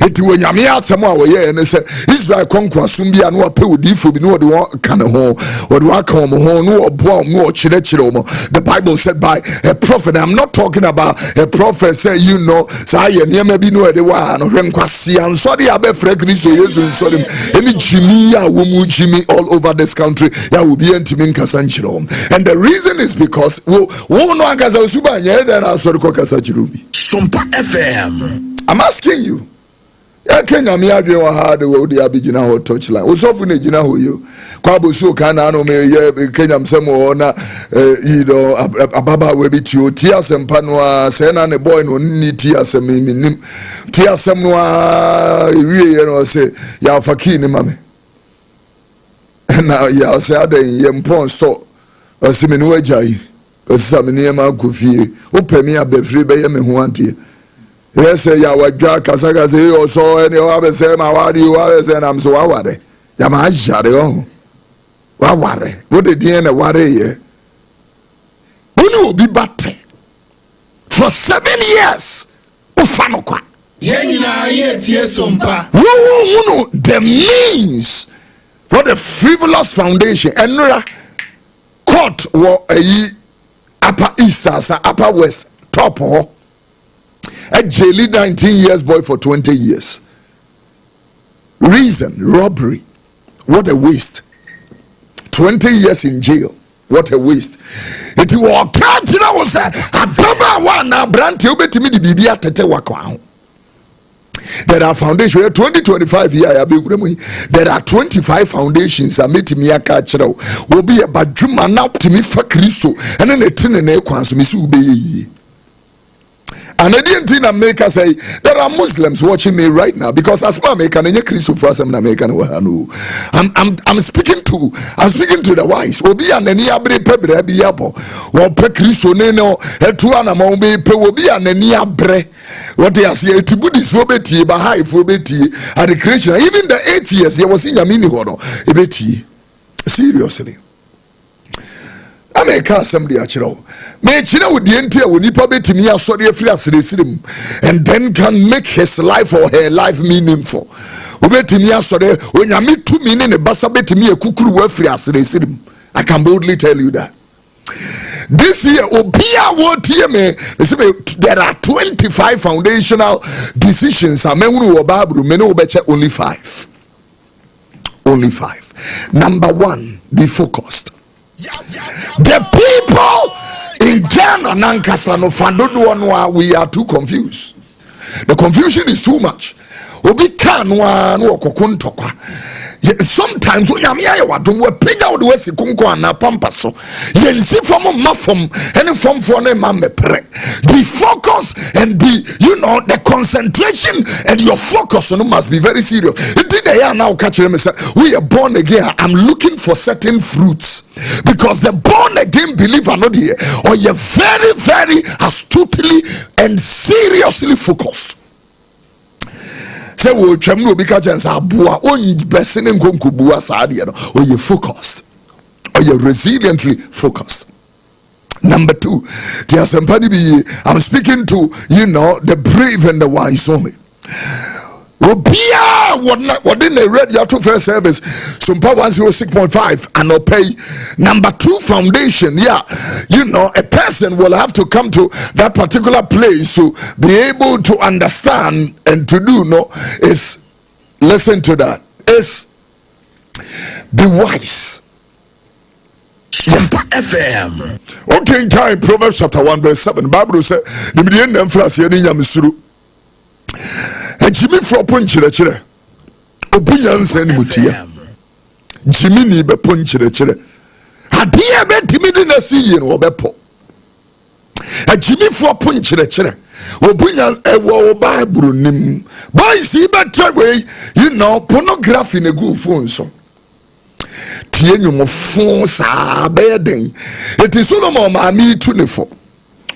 It when yami atsamo awoye ne se Israel conquer sumbia no ape odifo bi no de kan ho or do aka ho no obo no chire mo. The Bible said by a prophet. I'm not talking about a prophet say you know say niam bi no de wa no hwenkwase anso de abefra Kristo Yesu nso dem eni jimi ya wo mu jimi all over this country ya will be ntimi nkasa nchiro. And the reason is because wo no akasa usuba nya de na asori ko kasa chirubi. Sompa FM. I'm asking you. Kenya mi adwe wa ha de wo de abigina ho touchline. Osofu ne gina ho yo. Kwa bosu ka na no me ye Kenya msemo na you know ababa we bi ti o ti asempa no a se na ne boy no ni ti asem mi nim. Ti asem no a wiye ye no se ya faki ni mame. Na ya se adan ye mpon store. Asimi no ajai. Asami ni ma kofie. Opemi abefre be ye me ho ante. Yes, ya wajwa kasaka se yo so eni o abese ma wadi o abese na mso waware. Ya ma ajare o. Waware. Wo de din na ware ye. Unu obi bate. For 7 years. Ufano kwa. Yenina ye tie sompa. Unu the means for the frivolous foundation. Enra court wo upper east asa upper west top ho. A jail 19 years boy for 20 years. Reason, robbery. What a waste. 20 years in jail. What a waste. It was catching was a baba one now brand you bet me the bibia tete wakwa. There are foundations 2025 year there are 25 foundations that made me a catcher will be a badjuma now to me for Christo and then a tin and a quans miss ube. And I didn't think America say there are Muslims watching me right now because as my American and Christo for some American I'm speaking to the wise. Obi and any abre pebre biabo or pe Christo neno etuana mombe pe obi and any abre what they say to Buddhist phobeti Baha'i phobeti and the Christian even the 8 years there was in Yamini hono ebeti seriously. I make assembly a chiro. May chino with the entire when you probably to me a sorry and then can make his life or her life meaningful. Ube to me a sorry when you meet 2 meaning a basabe to me a kukuru free as I can boldly tell you that. This year, there are 25 foundational decisions. Only 5. Only 5. Number 1, be focused. The people in Ghana, Nankasa, we are too confused. The confusion is too much. Sometimes when I'm here, I don't want to pay out the West Kunko and a pampaso. You see from a muffin and from for a man. Be focused and be, the concentration and your focus on must be very serious. They are now catching them and say, we are born again. I'm looking for certain fruits because the born again believer not here or you're very, very astutely and seriously focused. Say we chamno bi ka chance aboa on besene nkonkobua saade no or you focused or you resiliently focused. Number 2, I'm speaking to the brave and the wise only. What didn't they read your 2 first service SOMPA 106.5 and pay number 2 foundation. A person will have to come to that particular place to be able to understand and to do is listen to that is be wise. SOMPA FM. Okay, time Proverbs chapter 1 verse 7. Bible says the million them flas here in Yamisuru. Jimmy for punchire obuyan sen mutia Jimmy ni be punchire adia be timidi na si yi no obepo Jimmy for punchire obuyan ewo Bible nim boys be try pornography na go phone so tie nyumo phone sa be den it is Solomon ma mi 24.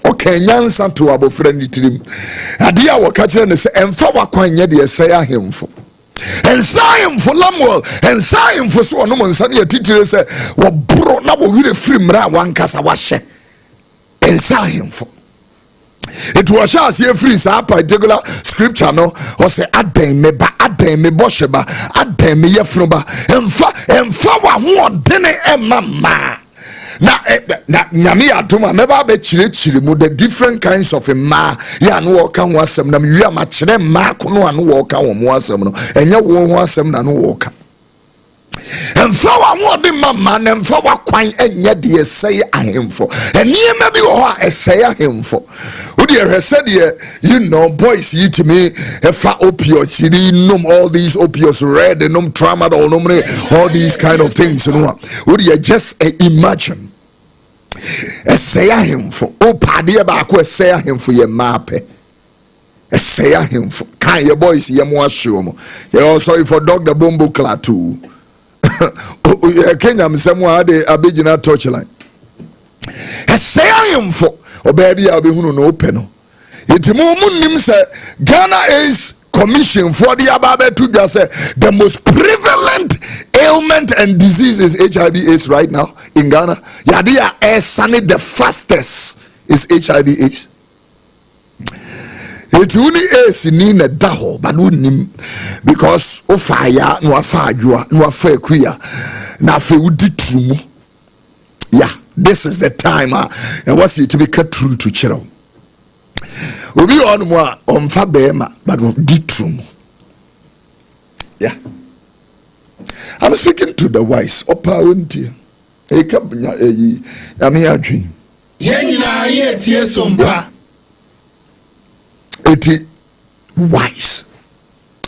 Okay, nyansa to abofra ni tirim ade a woka kire ne se emfa wakwanye de esai ahemfo ensayemfo lamwel ensayemfo so ono monsa ne titire se wo bro na wo wire firimra wankasa wahye ensayemfo it was as ye free sa particular scripture no o se adan me bosheba adan me yefroba emfa wa ho dene emama na nyame adoma meba be chire mu the different kinds of ma ya no wo kan wasem na wi ama chire ma ko no anu wo kan wo mu asem no enya wo ho asem na no wo kan emfa wa wo de mama na emfa wa kwan enya de esai ahemfo eniema bi wo a esai ahemfo wo de hwese de boys yi to me efa opioids you nom all these opioids red and nom tramadol nom all these kind of things wo de just imagine esai ahemfo o pade ba ko esai ahemfo ye mape esai ahemfo kan ye boys ye mo ahwe mo ye also for Dr. Bombo Klatu Kenya msemo ade abegina torchline esayemfo obabi a obehunu no openo itimu munnim se Ghana is commission for the ababe to just say the most prevalent ailment and disease is HIV/AIDS right now in Ghana. Yadia esane the fastest is HIV/AIDS. It only is in a daho, but wouldn't because of fire, no fire, no fair queer, now for true. Yeah, this is the time. And what's it to be cut true to channel? We'll be on more on Fabema, but with true. Yeah, I'm speaking to the wise. Opa wunti. Hey, come, I'm here dream. Yenina yet yes SOMPA. Eti wise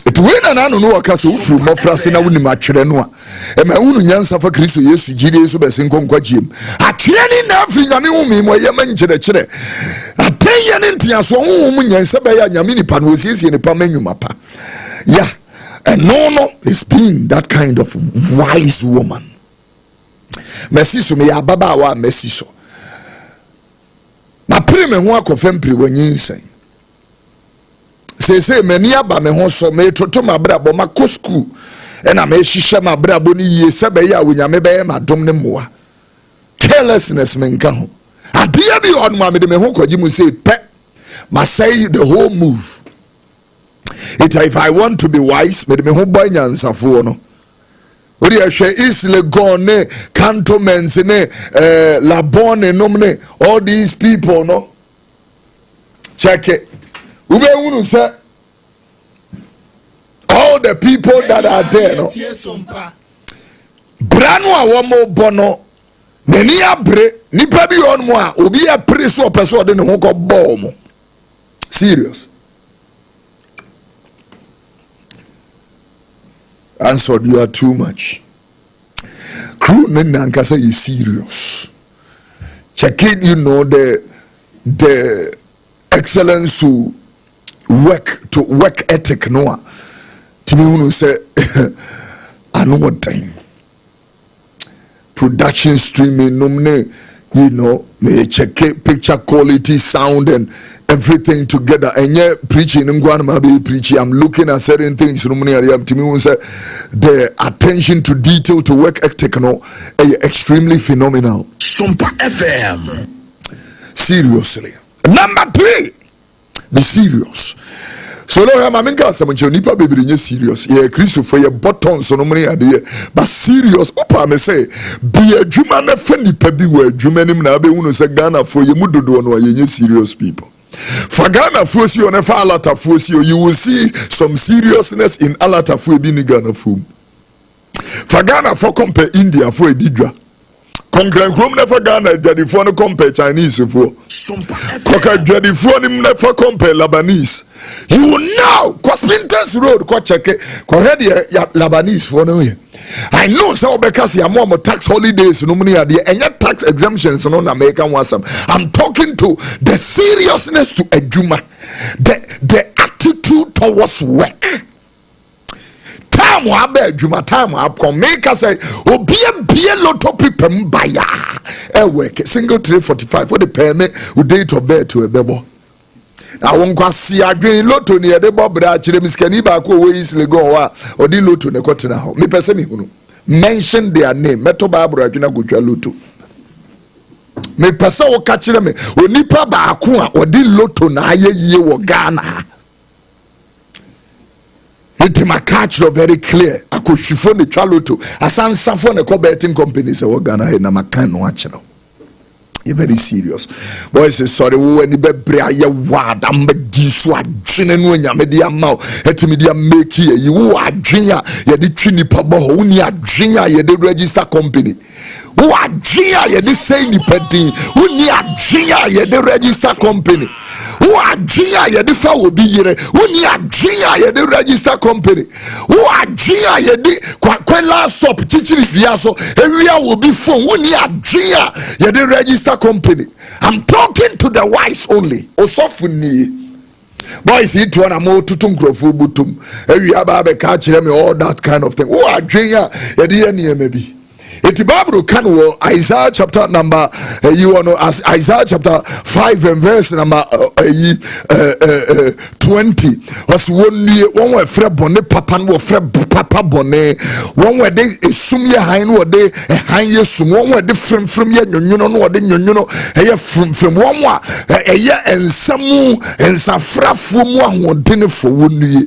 eti we na no waka so ufuru mofrase na woni matwere no a e ma hunu nyansa fa Kristo Yesu gide so bese nkonkwa giem atwere ni na afri nyame humi mo ye mankyere kyere ateye ne ntiaso hum nyansa be ya nyame nipa no osiesie nipa manwuma pa yeah and no is being that kind of wise woman mesiso me ya baba wa mesiso na prime ho akofem pri wanyinsen say many aba me ho so me toto mabrabo mako school e na me hihye mabrabo ni ye sebe ya wonya me be ma dom ne moa carelessness menka ho adia bi on ma me de me ho kwaji mu say pe must say the whole move. If I want to be wise, me ho boy nyansafo no. Odi ehwe isle gone ne cantonments ne labone nomne all these people no. Check it. Ube hunu say all the people that are there no. Brano a womo bono nani abre nipa bi on mo a obi a preso person de ne ho ko bo mo. Serious. Ransford, you are too much. Crew Nankasa is serious. Check it, you know, the excellence to work ethic noa. Timunu say I know what time. Production streaming, nomne, you know, me check it, picture quality, sound and everything together. And yet preaching I'm looking at certain things. The attention to detail to work ethic extremely phenomenal. SOMPA FM. Seriously. Number 3, be serious. So Lord, I'm nipa baby serious. Yeah, Christopher, your buttons on money idea, but serious. Opa me say, be a Juma na fendi pebi we Juma nim na be uno se Ghana for you mudu do no ye serious people. For Ghana fosi on efa alata fosi, you will see some seriousness in alata fo bi ni Ghana fo. For Ghana for compare India for edidwa. Concurrent room never Ghana, Jadi for no compare Chinese for. Coca Jadi for him never compare Lebanese. You know, Cosminters Road, ko check it, correct Lebanese for no way. I know so because you are more tax holidays, no money idea, and your tax exemptions on American wasam. I'm talking to the seriousness to a Juma, the attitude towards work. Time wa be Juma time wa come make us say obi a lot of people buy work single 345 for the payment with date of birth to a bebo. I won't go see a green lotto near the bob brachim skani ba ko we is lego or the lotto ne kotina ho me pese me hunu mention their name meto ba brachina gutwa lotto me pese wo ka kire me onipa ba ko a odi lotto na ayeye wo Ghana. It my catch very clear. I could chiffon the chaloto. I san for the betting companies. I work Ghana na makan no achero. You're very serious. Boy say sorry. When you be brea ya wad am be diso adwene no nya me dia maw. Etimi dia make here. You adwenya ye de twini pa bo ho ni adwenya ye de register company. Who adwenya ye de say ni pedin. Who ni adwenya ye de register company. Who adwenya ye de fa obi yire. Who ni adwenya ye de register company. Who adwenya ye de kwa last stop chichiri dia so ewia obi phone. Who ni adwenya ye de register company. I'm talking to the wise only. Osofuni. Boys, it one more tutum grofu butum. Odehyieba be catch me all that kind of thing. Who adwenya ye de any maybe. Iti Bible can wo Isaiah chapter number you know as Isaiah chapter 5 and verse number 20 was one we frɛ bɔne papa no frɛ papa bɔne one we de esum ye han no de han ye sum one we de frem ye nyonyono no de nyonyono ɛyɛ frem one wa ɛyɛ ensamu ensafrafo mu ahodenefo wonue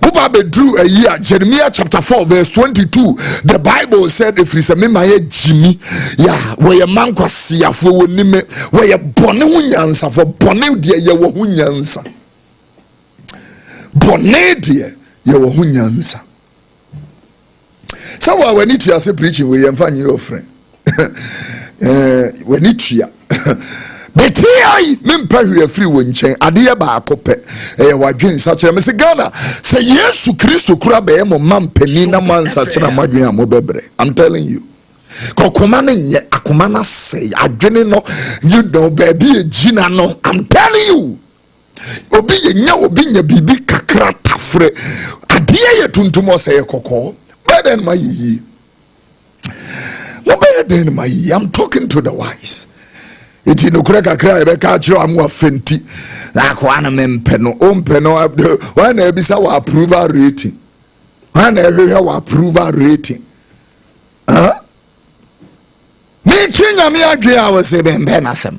wo ba be drew a year Jeremiah chapter 4 verse 22 the Bible said if it's me my Jimmy ya where man kwasi afo woni me where bone ho nyansa for bone de ye wo ho nyansa bone de ye wo ho nyansa so when it you say preaching we yemfa your friend when it you betia mempa hwe free wo nchen ade ba akopɛ wadwen sa kyerɛ me se Ghana se Yesu Kristo kura be mo mampani na mansa kyerɛ madwen amobebre I'm telling you kokoma ne nye akoma na say adwene no you know baby ejina no I'm telling you obi nya obi nya bibi kakra tafre ade ye tuntum say kokko beden mayi no beden mayi I'm talking to the wise. Iti no kura kakra ebe ka chiro amu afenti na ko ana mempe no ompe no wana ebisa wa approval rating wana ehwe wa approval rating me chinya nyame adwe a was say ben asem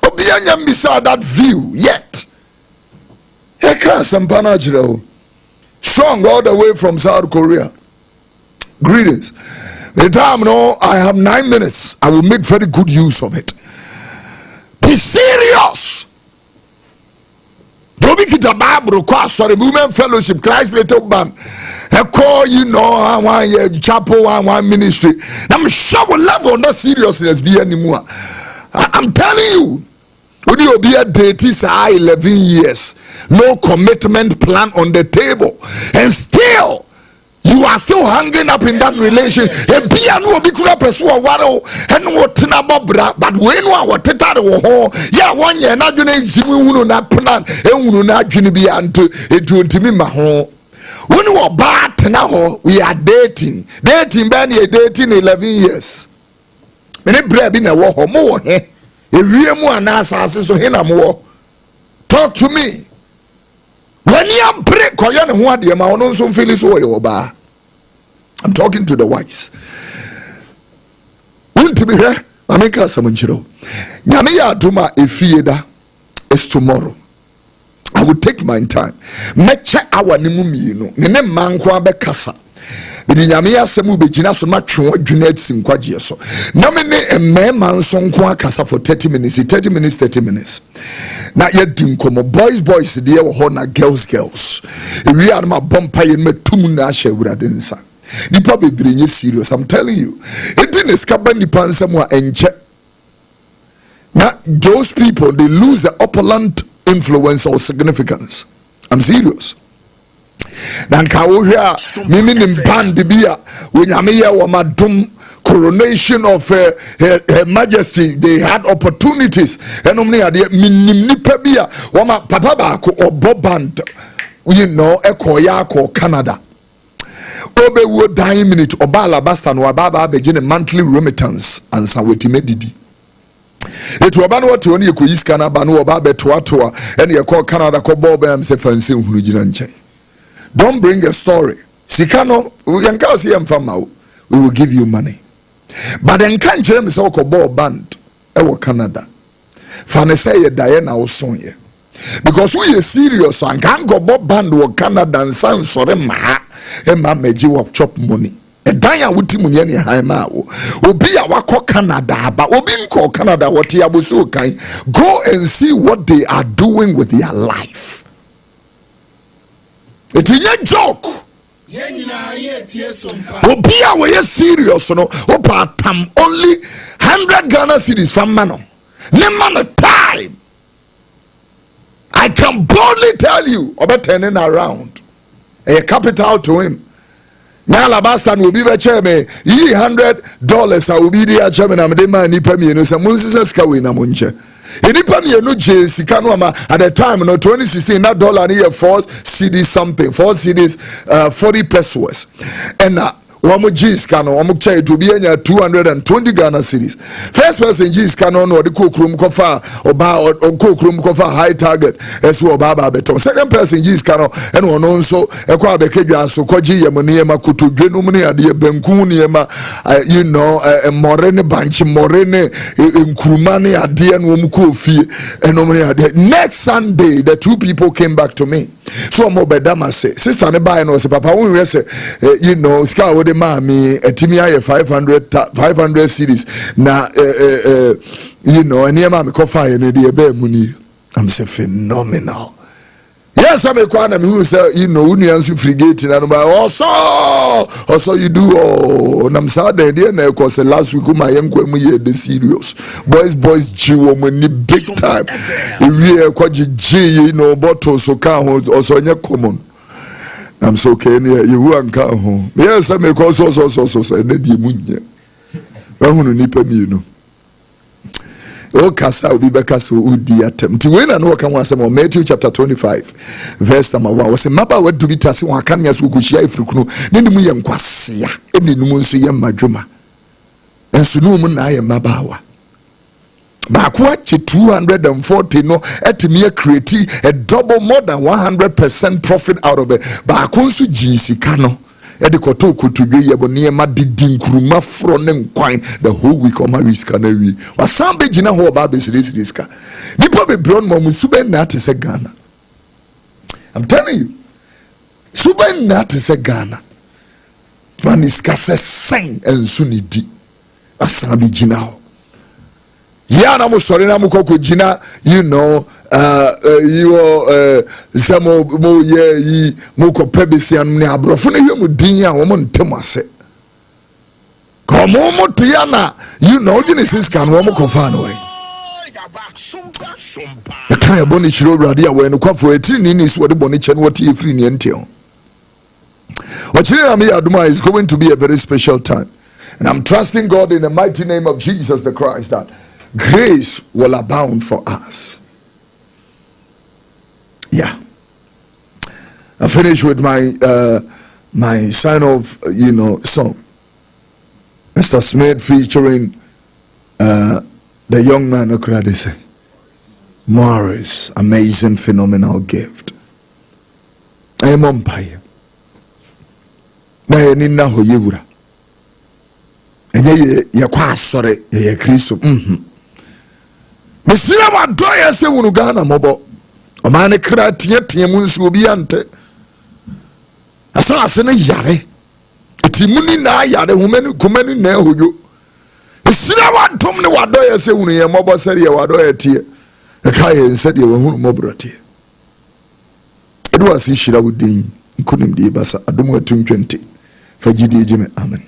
obi anyam beside that view yet he can't sampana jiro strong all the way from South Korea. Greetings. The time no, I have 9 minutes. I will make very good use of it. Be serious. Don't be kita Bible sorry women fellowship Christ little band. I call one chapel one ministry. I'm sure we'll level on that seriousness be anymore. I'm telling you. When you be a date is 11 years, no commitment plan on the table, and still you are still hanging up in that relation. But when you are yeah 1 year not doing that plan, when you are bad now, we are dating dating 11 years. Many bread in a war more. Talk to me. When you break, I'm talking to the wise. Won't be here. I make us some chiro. Yamiya Duma Efieda is tomorrow. I will take my time. Meche our nimumino. Nene mankwa be kasa. Bidi nyame asemu begina so matwe adwuna tsinkwaje so na me ne mmema nso nko akasa for 30 minutes na yedi nkomo boys de wo ho na girls ewi arma bompa ye metum na ahya wurade nsa nipa bebre nye serious. I'm telling you it didn't skaba nipa nsam a enche na those people they lose the opulent influence or significance. I'm serious. Nanka wohia mimi ni mpande bia onyame wa madum coronation of her majesty. They had opportunities enom ne ade minim nipa bia wama papa ba ko obo band ekoya ko Canada obe wo dying minute oba alabasta no baba begin monthly remittance and sawetime didi etu oba no wote oni ekoyiska na ba no oba betoatoa ene ye ko Canada ko bob am se fanse hunu gina nchen. Don't bring a story. Sikano, we will give you money. But then can't you say ball band Canada. Fane say Diana Osonye. Because we are serious and can't go band or Canada and sound so ma meji work chop money. A Diana wuti munyani haima obi a wako Canada but obi nko Canada what yabuso kai go and see what they are doing with their life. It is a joke. Obia we serious no. Opa tam only 100 Ghana cedis from Mano. Ne man time. I can boldly tell you about turning around. A capital to him. Now Alabastan will be the chairman. $100 I will be the chairman. I'm the man nipa mi no some monsters kawe na monche. Enipa mi no JC kanoma at the time no 2016 that dollar near 4 cedis something 4 cedis 40 pesos and Wamu G's cano, Wamu Chay to be 220 Ghana cedis. First person G's cano no the cook room cofa or cook room cofa high target as well Baba Beton. Second person G's cano and one also a quabe keja so koji yamaniema kutu genumni adia benkuniema morene banchi morene nkrumani adia and KOFI and next Sunday the two people came back to me. So mo bedama say sister ne buy no say papa we say ska wo de ma me atimi aye 500 cedis na eniema me kofa ye ne de be mu ni. I'm say phenomenal. Yes, I'm a quan who say unions frigate and also you do and I'm sad the cause last week my young the serious boys money big time we G bottles so can also common. I'm so okay you won't come home. Yes, I'm a cause also say O kasa obi bekasa udi atem ti we na no kan wasem Matthew chapter 25 verse number 1 was maba wa dubita se wa kan yaso kuhia ifrukunu ne nemu ye nkwasea ene nemu nso ye madwuma enso no mu na ye mabawa ba ko achi 240 no etimi create a double more than 100% profit out of it ba ko nso jinsika no edikoto kotudwe yebo niema didi nkuruma fro ne nkwan the whole week oma riska na wi wasan be gina ho ba be riska nipa be bron mo musube na te se Ghana. I'm telling you, sube na te se Ghana man iska se sen ensu ni di wasan be gina ho yana mo sori na mo koko gina you know samo mo ye yi mo ko pebesi anu ne abrofo na hwemu din a wo mo ntem ase komo mo to yana you know Genesis kan wo mo ko fa no we the kind of boni chiro radi a we no kwafo etiri ni so de boni che no wote efiri ni ente ho ochire am ya aduma is going to be a very special time, and I'm trusting God in the mighty name of Jesus the Christ that grace will abound for us. Yeah, I finish with my my sign of song. Mr. Smith featuring the young man who say Morris, amazing, phenomenal gift. I am umpire. Na nina ho yewura. Enye ye kwa sore ye Kristo. Mesira wa doya se wunu Ghana mobo. Omane kra tie mu nsu obi ante. Asa ne yare. Eti muni na yare humeni kumeni na hoyo. Mesira wa dom ne wa doya se wunu ye mobo sere ye wa doya tie. E ka ye nse de wonu mobro tie. Edu asi shira wudin nkunim de basa adom 2020. Fajidi jime amen.